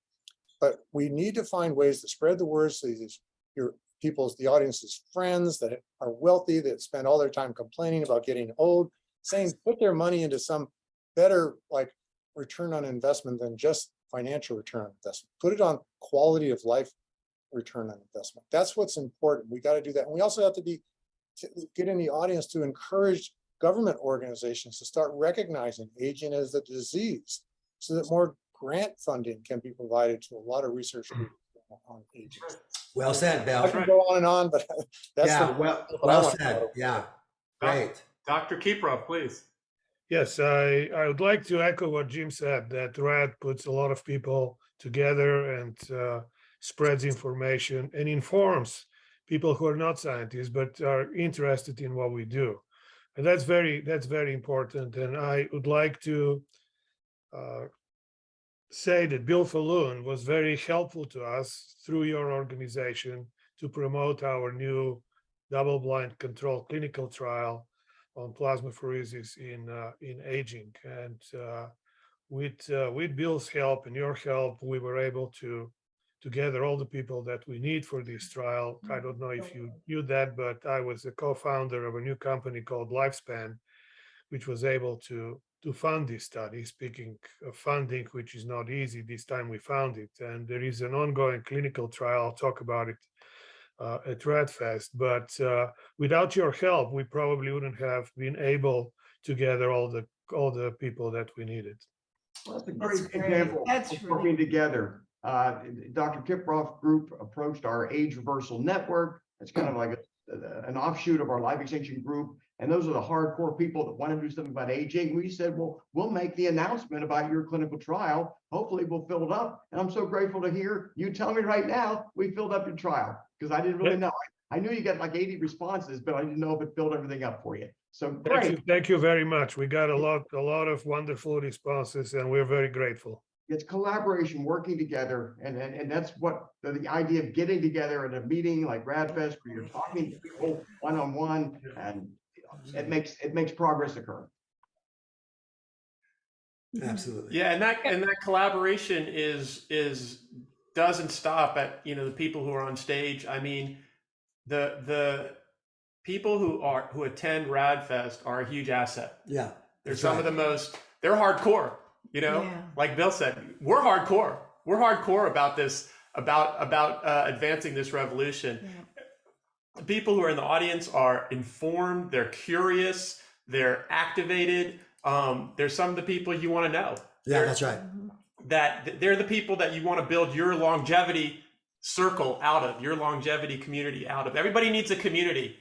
But we need to find ways to spread the word so the audience's friends that are wealthy, that spend all their time complaining about getting old, saying put their money into some better like return on investment than just financial return on investment. Put it on quality of life return on investment. That's what's important. We got to do that. And we also have to get in the audience to encourage government organizations to start recognizing aging as a disease so that more grant funding can be provided to a lot of research on aging. Well said, Bill. I can go on and on, but that's well said. Yeah, great. Dr. Kiprov, please. Yes, I would like to echo what Jim said, that RAAD puts a lot of people together and spreads information and informs people who are not scientists but are interested in what we do. And that's very important. And I would like to say that Bill Faloon was very helpful to us through your organization to promote our new double-blind controlled clinical trial on plasmapheresis in aging. And with Bill's help and your help, we were able to gather all the people that we need for this trial. I don't know if you knew that, but I was a co-founder of a new company called Lifespan, which was able to fund this study. Speaking of funding, which is not easy, this time we found it. And there is an ongoing clinical trial. I'll talk about it at RAAD Fest. But without your help, we probably wouldn't have been able to gather all the people that we needed. Well, that's a great example of working together. Dr. Kiprov's group approached our Age Reversal Network. It's kind of like an offshoot of our Life Extension group. And those are the hardcore people that want to do something about aging. We said, well, we'll make the announcement about your clinical trial. Hopefully we'll fill it up. And I'm so grateful to hear you tell me right now, we filled up your trial, because I didn't really know. I knew you got like 80 responses, but I didn't know if it filled everything up for you. So great. Thank you very much. We got a lot of wonderful responses, and we're very grateful. It's collaboration, working together, and that's what the idea of getting together at a meeting like RAAD Fest, where you're talking to people one-on-one, and it makes progress occur. Absolutely. Yeah, and that collaboration doesn't stop at the people who are on stage. I mean, the people who attend RAAD Fest are a huge asset. Yeah, they're some of the most. They're hardcore. Like Bill said, we're hardcore. We're hardcore about this, about advancing this revolution. Yeah. The people who are in the audience are informed, they're curious, they're activated. There's some of the people you want to know. Yeah, that's right. That they're the people that you want to build your longevity circle out of, your longevity community out of. Everybody needs a community.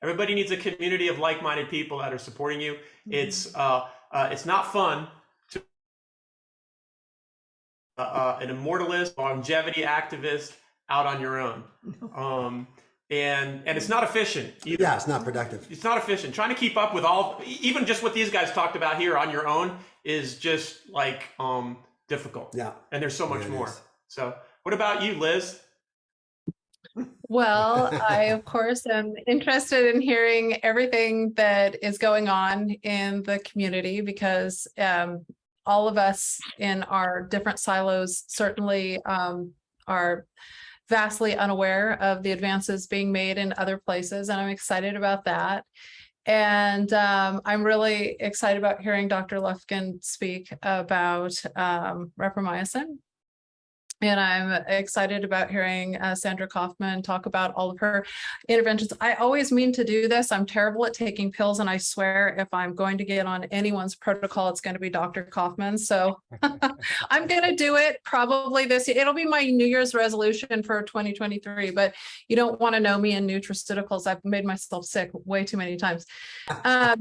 Everybody needs a community of like-minded people that are supporting you. It's not fun to an immortalist, longevity activist out on your own. And it's not efficient either. Yeah, it's not productive. It's not efficient. Trying to keep up with even just what these guys talked about here on your own is just like difficult. Yeah. And there's so much more. So what about you, Liz? Well, I, of course, am interested in hearing everything that is going on in the community because all of us in our different silos certainly are vastly unaware of the advances being made in other places, and I'm excited about that. And I'm really excited about hearing Dr. Lufkin speak about rapamycin. And I'm excited about hearing Sandra Kaufmann talk about all of her interventions. I always mean to do this. I'm terrible at taking pills, and I swear if I'm going to get on anyone's protocol, it's going to be Dr. Kaufmann. So I'm going to do it probably this year. It'll be my New Year's resolution for 2023, but you don't want to know me in nutraceuticals. I've made myself sick way too many times.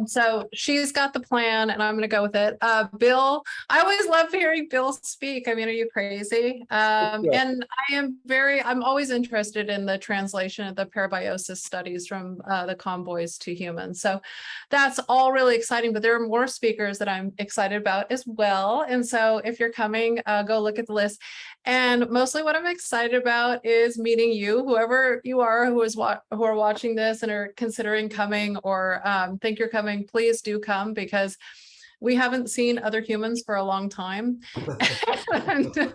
So she's got the plan, and I'm going to go with it. Bill, I always love hearing Bill speak. I mean, are you crazy? And I'm always interested in the translation of the parabiosis studies from the convoys to humans. So that's all really exciting, but there are more speakers that I'm excited about as well. And so if you're coming, go look at the list. And mostly what I'm excited about is meeting you, whoever you are, who are watching this and are considering coming or think you're coming, please do come, because we haven't seen other humans for a long time. And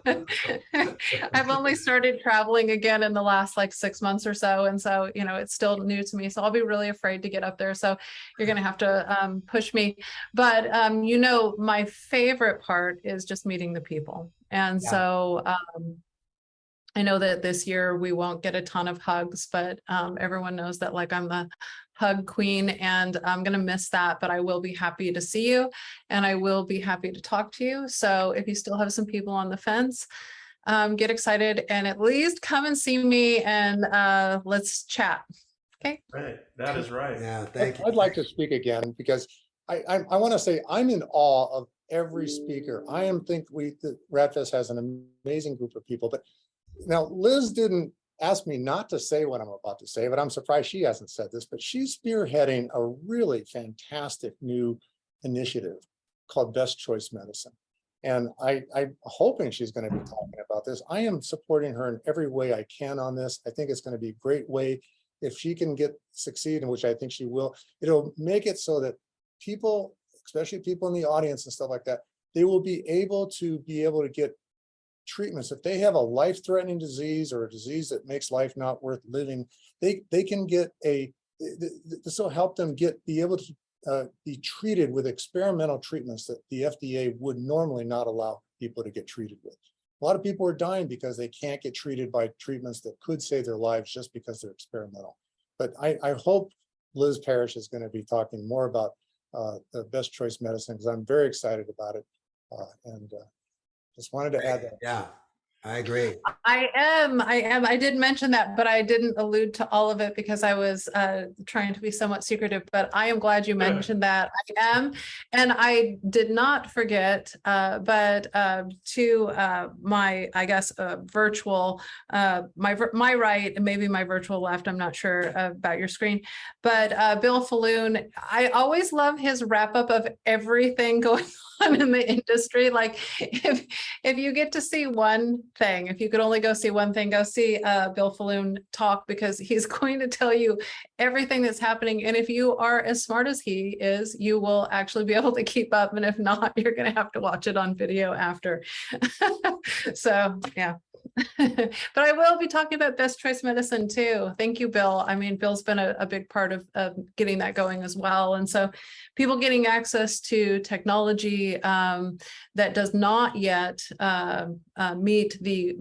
I've only started traveling again in the last like 6 months or so. And so, you know, it's still new to me. So I'll be really afraid to get up there. So you're going to have to push me. But, you know, my favorite part is just meeting the people. And so I know that this year we won't get a ton of hugs, but everyone knows that like I'm the hug queen, and I'm going to miss that, but I will be happy to see you and I will be happy to talk to you. So if you still have some people on the fence, get excited and at least come and see me and let's chat. Okay. Right. That is right. Yeah, thank you. I'd like to speak again because I want to say I'm in awe of every speaker. The RAAD Fest has an amazing group of people, but now Liz didn't ask me not to say what I'm about to say, but I'm surprised she hasn't said this, but she's spearheading a really fantastic new initiative called Best Choice Medicine. And I'm hoping she's going to be talking about this. I am supporting her in every way I can on this. I think it's going to be a great way. If she can succeed, in which I think she will, it'll make it so that people, especially people in the audience and stuff like that, they will be able to get treatments. If they have a life-threatening disease or a disease that makes life not worth living, they can get this will help them be able to be treated with experimental treatments that the FDA would normally not allow people to get treated with. A lot of people are dying because they can't get treated by treatments that could save their lives just because they're experimental. But I hope Liz Parrish is going to be talking more about the Best Choice Medicine, because I'm very excited about it. Just wanted to add that. Yeah, I agree. I am. I did mention that, but I didn't allude to all of it because I was trying to be somewhat secretive, but I am glad you mentioned that. I am. And I did not forget, but to my, I guess, virtual, my right and maybe my virtual left, I'm not sure about your screen, but Bill Faloon, I always love his wrap up of everything going on in the industry. Like if you get to see one thing, if you could only go see one thing, go see Bill Faloon talk, because he's going to tell you everything that's happening. And if you are as smart as he is, you will actually be able to keep up. And if not, you're going to have to watch it on video after. So, yeah. But I will be talking about Best Choice Medicine too. Thank you, Bill. I mean, Bill's been a big part of getting that going as well. And so people getting access to technology that does not yet meet the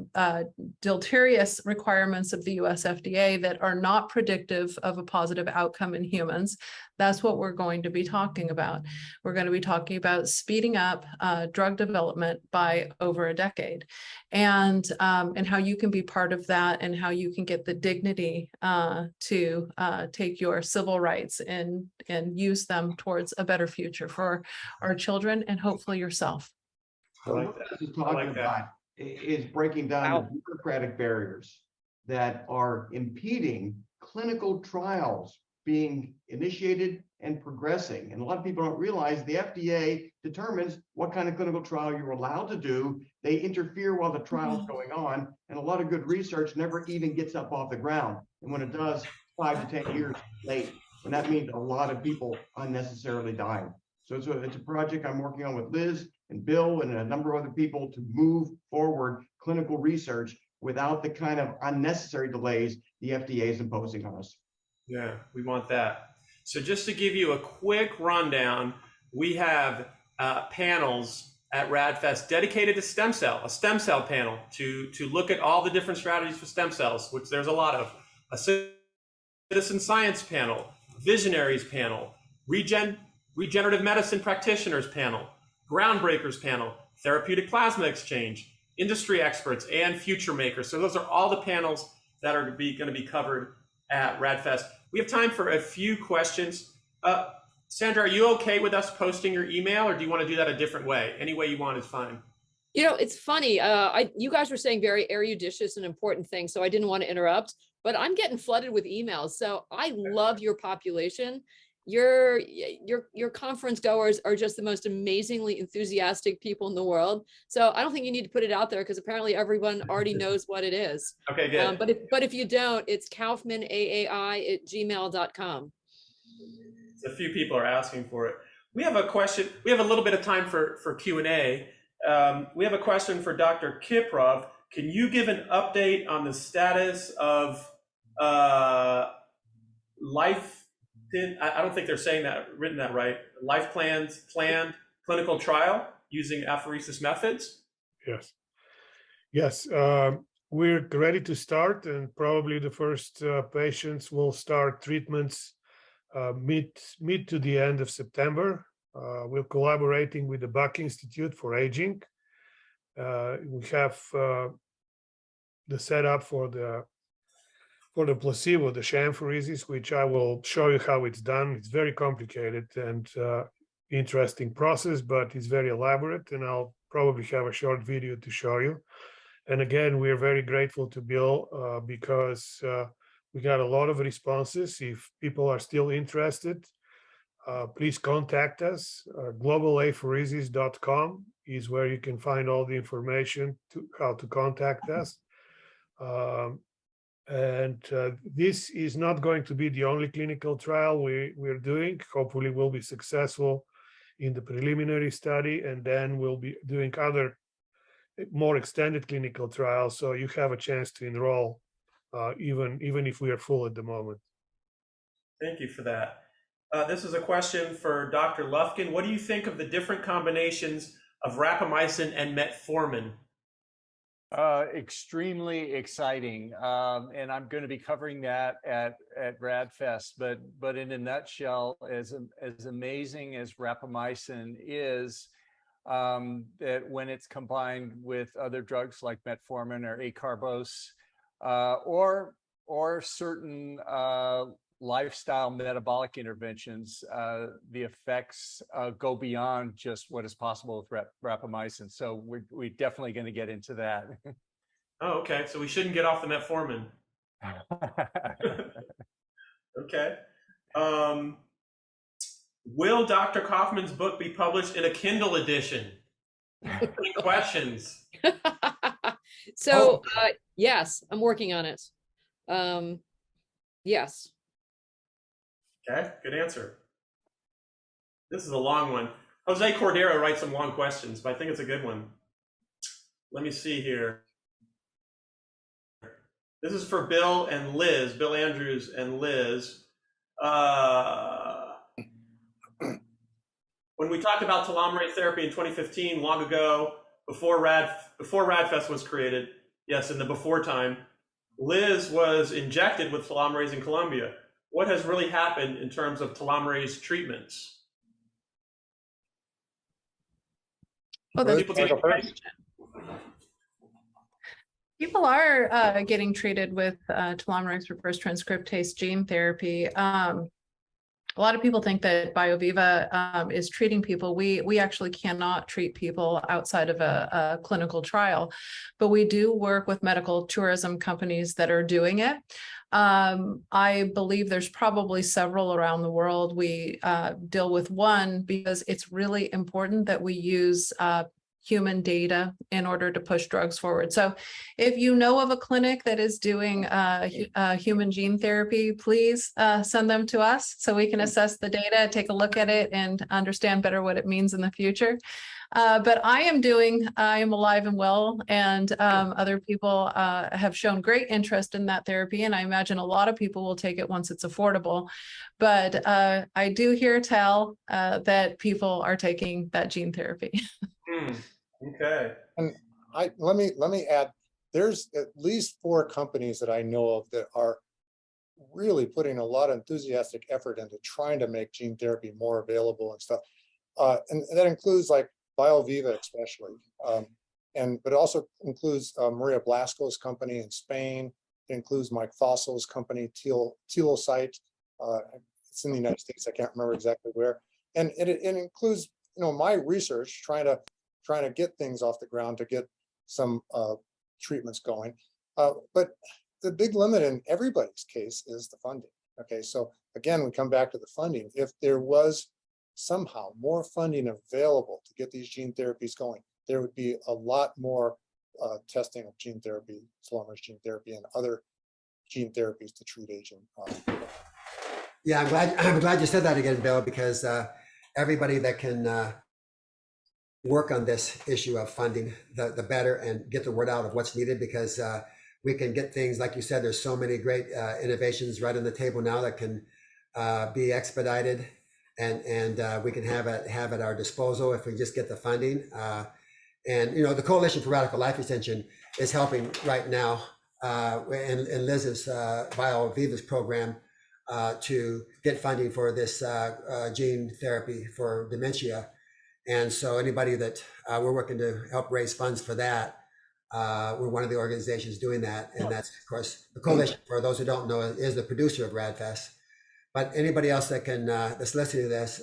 deleterious requirements of the US FDA that are not predictive of a positive outcome in humans. That's what we're going to be talking about. We're going to be talking about speeding up drug development by over a decade, and how you can be part of that, and how you can get the dignity to take your civil rights and use them towards a better future for our children and hopefully yourself. So what this is talking about is breaking down the bureaucratic barriers that are impeding clinical trials being initiated and progressing. And a lot of people don't realize the FDA determines what kind of clinical trial you're allowed to do. They interfere while the trial's going on, and a lot of good research never even gets up off the ground. And when it does, 5 to 10 years late. And that means a lot of people unnecessarily dying. So it's a project I'm working on with Liz and Bill and a number of other people to move forward clinical research without the kind of unnecessary delays the FDA is imposing on us. Yeah, we want that. So just to give you a quick rundown, we have panels at RAAD Fest dedicated to stem cell, a stem cell panel to look at all the different strategies for stem cells, which there's a lot of, a citizen science panel, visionaries panel, regenerative medicine practitioners panel, groundbreakers panel, therapeutic plasma exchange, industry experts, and future makers. So those are all the panels that are going to be covered at RAAD Fest. We have time for a few questions. Sandra, are you okay with us posting your email, or do you want to do that a different way? Any way you want is fine. You know, it's funny. You guys were saying very eruditious and important things, so I didn't want to interrupt, but I'm getting flooded with emails. So I love your population. Your conference goers are just the most amazingly enthusiastic people in the world. So I don't think you need to put it out there, because apparently everyone already knows what it is. Okay, good. But if you don't, it's kaufmannaai@gmail.com. A few people are asking for it. We have a question. We have a little bit of time for Q&A. We have a question for Dr. Kiprov. Can you give an update on the status of life? I don't think they're saying that, written that right. Planned clinical trial using apheresis methods? Yes. We're ready to start, and probably the first patients will start treatments mid to the end of September. We're collaborating with the Buck Institute for Aging. We have the setup for the placebo, the shampheresis, which I will show you how it's done. It's very complicated and interesting process, but it's very elaborate, and I'll probably have a short video to show you. And again, we're very grateful to Bill because we got a lot of responses. If people are still interested, please contact us. globalapheresis.com is where you can find all the information to how to contact us. This is not going to be the only clinical trial we're doing. Hopefully we'll be successful in the preliminary study, and then we'll be doing other more extended clinical trials, so you have a chance to enroll even if we are full at the moment. Thank you for that. This is a question for Dr. Lufkin. What do you think of the different combinations of rapamycin and metformin? Extremely exciting, and I'm going to be covering that at RAAD Fest. But in a nutshell, as amazing as rapamycin is, that when it's combined with other drugs like metformin or acarbose, or certain lifestyle metabolic interventions, the effects go beyond just what is possible with rapamycin. So we're definitely going to get into that. Oh, okay. So we shouldn't get off the metformin. Okay. Will Dr. Kaufmann's book be published in a Kindle edition? Any questions? So yes, I'm working on it. Yes. Okay, good answer. This is a long one. Jose Cordero writes some long questions, but I think it's a good one. Let me see here. This is for Bill and Liz, Bill Andrews and Liz. When we talked about telomerase therapy in 2015, long ago, before RAAD Fest was created, yes, in the before time, Liz was injected with telomerase in Colombia. What has really happened in terms of telomerase treatments? Oh, that's a good question. People are getting treated with telomerase reverse transcriptase gene therapy. a lot of people think that BioViva is treating people. We actually cannot treat people outside of a clinical trial, but we do work with medical tourism companies that are doing it. I believe there's probably several around the world. We deal with one because it's really important that we use human data in order to push drugs forward. So if you know of a clinic that is doing human gene therapy, please send them to us so we can assess the data, take a look at it, and understand better what it means in the future. But I am alive and well, and other people have shown great interest in that therapy, and I imagine a lot of people will take it once it's affordable. But I do hear tell that people are taking that gene therapy. Okay. And let me add, there's at least 4 companies that I know of that are really putting a lot of enthusiastic effort into trying to make gene therapy more available and stuff. And that includes like BioViva especially, but it also includes Maria Blasco's company in Spain. It includes Mike Fossil's company, Telocyte. It's in the United States. I can't remember exactly where. And it includes, my research trying to get things off the ground to get some treatments going. But the big limit in everybody's case is the funding. Okay, so again, we come back to the funding. If there was somehow more funding available to get these gene therapies going, there would be a lot more testing of gene therapy, telomerase gene therapy, and other gene therapies to treat aging. Yeah, I'm glad you said that again, Bill, because everybody that can work on this issue of funding, the better, and get the word out of what's needed, because we can get things, like you said, there's so many great innovations right on the table now that can be expedited, and we can have at our disposal if we just get the funding. And the Coalition for Radical Life Extension is helping right now in Liz's BioViva's program to get funding for this gene therapy for dementia. And so anybody that we're working to help raise funds for that, we're one of the organizations doing that. And that's, of course, the Coalition, for those who don't know, is the producer of RAAD Fest. But anybody else that can, that's listening to this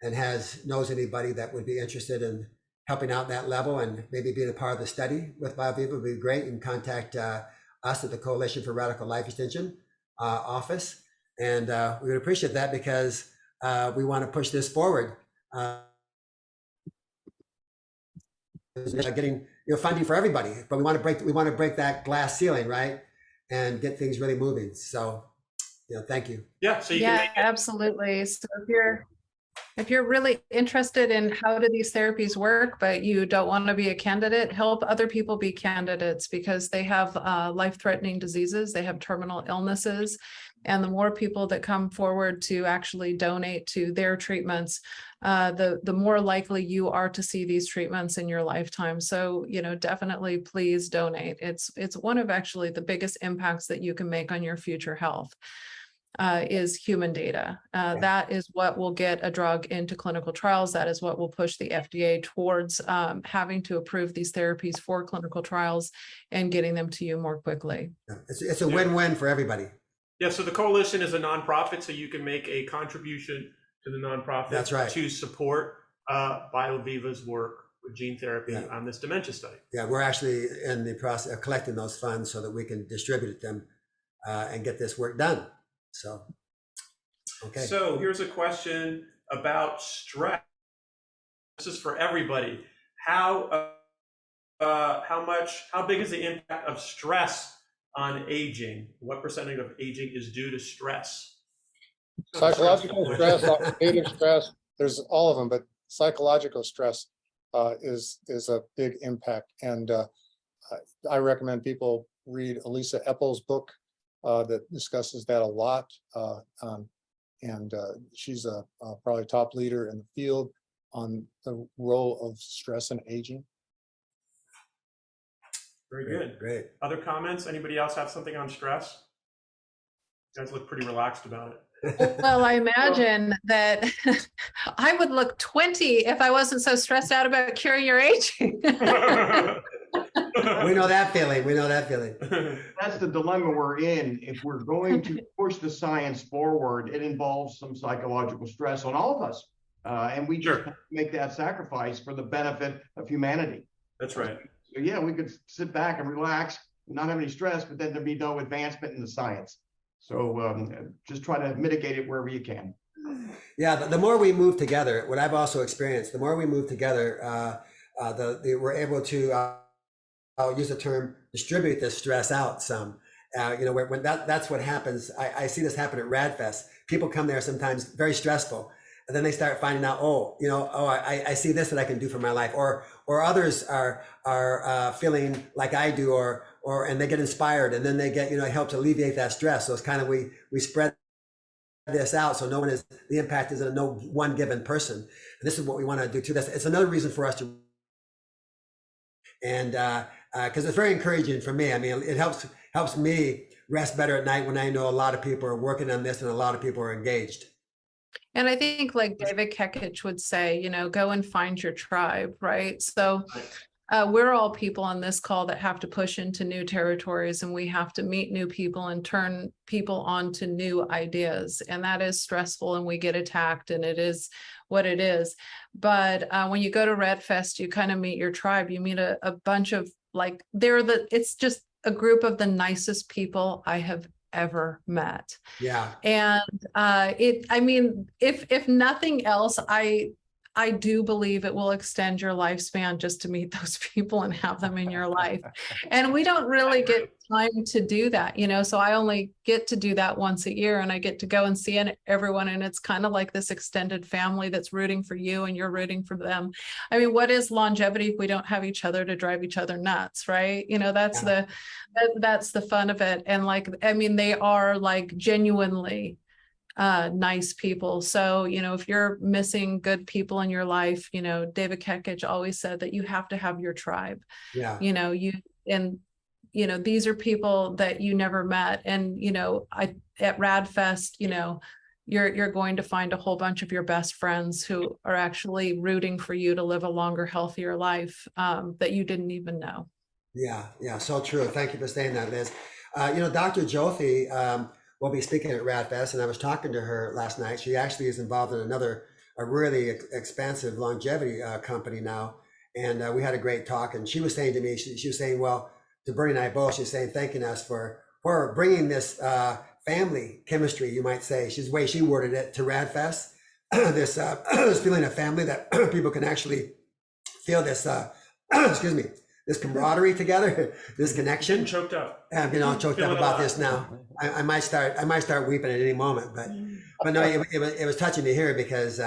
and knows anybody that would be interested in helping out that level and maybe being a part of the study with BioViva would be great, and contact us at the Coalition for Radical Life Extension office. And we would appreciate that, because we want to push this forward. Getting funding for everybody, but we want to break that glass ceiling, right, and get things really moving. So thank you. Yeah, so you can make it. Absolutely. So if you're really interested in how do these therapies work, but you don't want to be a candidate, help other people be candidates, because they have life-threatening diseases, they have terminal illnesses, and the more people that come forward to actually donate to their treatments, the more likely you are to see these treatments in your lifetime. So, definitely please donate. It's one of actually the biggest impacts that you can make on your future health. Is human data. That is what will get a drug into clinical trials. That is what will push the FDA towards having to approve these therapies for clinical trials and getting them to you more quickly. It's a win-win for everybody. Yeah, so the Coalition is a nonprofit, so you can make a contribution to the nonprofit. That's right. To support BioViva's work with gene therapy on this dementia study. Yeah, we're actually in the process of collecting those funds so that we can distribute them and get this work done. So, okay. So here's a question about stress. This is for everybody. How big is the impact of stress on aging? What percentage of aging is due to stress? Psychological stress, oxidative stress, there's all of them, but psychological stress is a big impact. And I recommend people read Elisa Eppel's book that discusses that a lot. And she's a probably top leader in the field on the role of stress and aging. Very good. Great. Other comments? Anybody else have something on stress? You guys look pretty relaxed about it. Well, I imagine that I would look 20 if I wasn't so stressed out about curing your aging. We know that feeling. We know that feeling. That's the dilemma we're in. If we're going to push the science forward, it involves some psychological stress on all of us. And we just have to make that sacrifice for the benefit of humanity. That's right. So yeah, we could sit back and relax, not have any stress, but then there'd be no advancement in the science. So just try to mitigate it wherever you can. Yeah, the more we move together, what I've also experienced, the more we move together, we're able to, I'll use the term, distribute this stress out some. When that's what happens. I see this happen at RAAD Fest. People come there sometimes very stressful, and then they start finding out, I see this that I can do for my life, or others are feeling like I do, and they get inspired, and then they get, it helps alleviate that stress. So it's kind of we spread this out, so no one is, the impact is on no one given person. And this is what we want to do too. It's another reason for us to, and because it's very encouraging for me. I mean, it helps me rest better at night when I know a lot of people are working on this and a lot of people are engaged. And I think, like David Kekich would say, go and find your tribe, right? So we're all people on this call that have to push into new territories, and we have to meet new people and turn people onto new ideas. And that is stressful, and we get attacked, and it is what it is. But when you go to RAAD Fest, you kind of meet your tribe. You meet a bunch of, like, it's just a group of the nicest people I have ever met. Yeah. And if nothing else, I do believe it will extend your lifespan just to meet those people and have them in your life. And we don't really get time to do that, so I only get to do that once a year, and I get to go and see everyone. And it's kind of like this extended family that's rooting for you and you're rooting for them. I mean, what is longevity if we don't have each other to drive each other nuts, right? That's the fun of it. And they are like genuinely nice people. So, if you're missing good people in your life, David Kekich always said that you have to have your tribe. Yeah. These are people that you never met. And, at RAAD Fest, you're going to find a whole bunch of your best friends who are actually rooting for you to live a longer, healthier life that you didn't even know. Yeah. So true. Thank you for saying that, Liz. Dr. Jyothi, will be speaking at RAAD Fest, and I was talking to her last night. She actually is involved in a really expansive longevity company now, and we had a great talk. And she was saying to me, she was saying, well, to Bernie and I both, she's saying, thanking us for bringing this family chemistry, you might say. She's the way she worded it, to RAAD Fest. this feeling of family, that people can actually feel this, excuse me, this camaraderie together, this connection. Choked up. I'm choked up about this now. I might start weeping at any moment, but no, it was touching to hear, because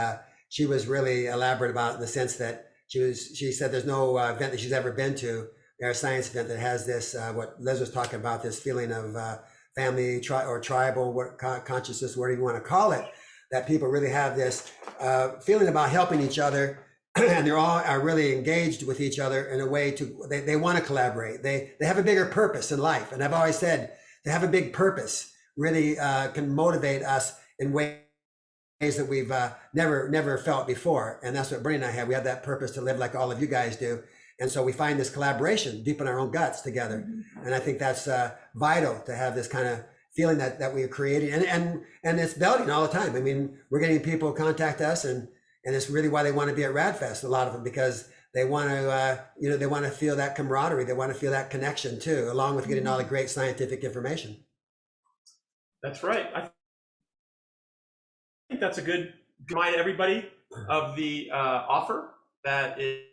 she was really elaborate about it, in the sense that she said there's no event that she's ever been to, a science event, that has this, what Liz was talking about, this feeling of family or tribal consciousness, whatever you want to call it, that people really have this feeling about helping each other. And they're all are really engaged with each other in a way they want to collaborate. They have a bigger purpose in life. And I've always said, to have a big purpose really can motivate us in ways that we've never felt before. And that's what Bernie and I have. We have that purpose to live like all of you guys do. And so we find this collaboration deep in our own guts together. And I think that's vital, to have this kind of feeling that we are creating. And it's building all the time. I mean, we're getting people contact us, and it's really why they want to be at RAAD Fest, a lot of them, because they want to, they want to feel that camaraderie. They want to feel that connection too, along with getting all the great scientific information. That's right. I think that's a good remind everybody of the offer that is,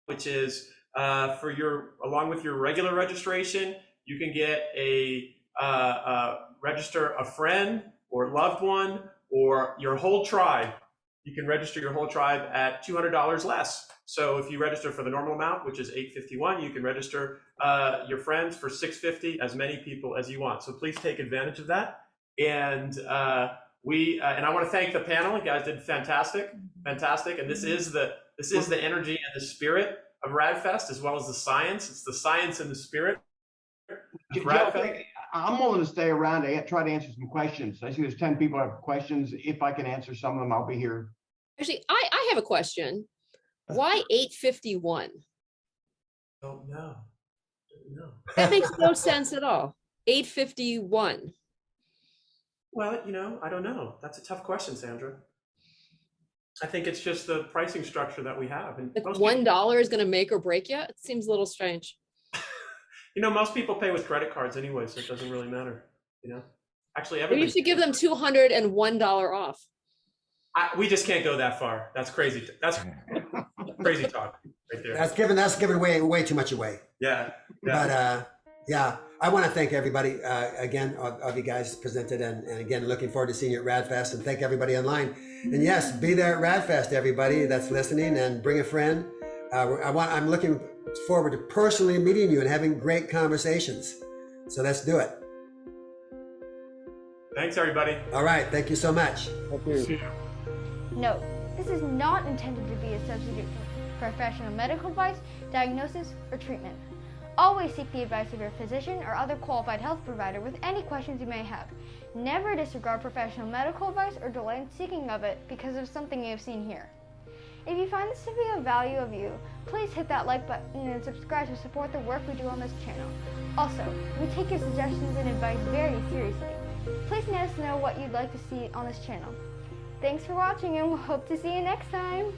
which is along with your regular registration, you can get register a friend or loved one or your whole tribe. You can register your whole tribe at $200 less. So if you register for the normal amount, which is $851, you can register your friends for $650, as many people as you want. So please take advantage of that. And and I want to thank the panel. You guys did fantastic. And this is the energy and the spirit of RAAD Fest, as well as the science. It's the science and the spirit of RAAD Fest. I'm willing to stay around to try to answer some questions. I see there's 10 people have questions. If I can answer some of them, I'll be here. Actually, I have a question. Why 851? Don't know. No. That makes no sense at all. 851. Well, I don't know. That's a tough question, Sandra. I think it's just the pricing structure that we have. And Like most $1 is going to make or break you? It seems a little strange. most people pay with credit cards anyway, so it doesn't really matter. Actually, Maybe everybody. you should give them $201 off. We just can't go that far. That's crazy. That's crazy talk right there. That's giving way too much away. Yeah. But yeah, I want to thank everybody again of you guys presented, and again looking forward to seeing you at RAAD Fest, and thank everybody online. And yes, be there at RAAD Fest, everybody that's listening, and bring a friend. I'm looking forward to personally meeting you and having great conversations. So let's do it. Thanks, everybody. All right, thank you so much. Thank you. See you. Note, this is not intended to be a substitute for professional medical advice, diagnosis, or treatment. Always seek the advice of your physician or other qualified health provider with any questions you may have. Never disregard professional medical advice or delay in seeking of it because of something you have seen here. If you find this to be of value of you, please hit that like button and subscribe to support the work we do on this channel. Also, we take your suggestions and advice very seriously. Please let us know what you'd like to see on this channel. Thanks for watching, and we'll hope to see you next time.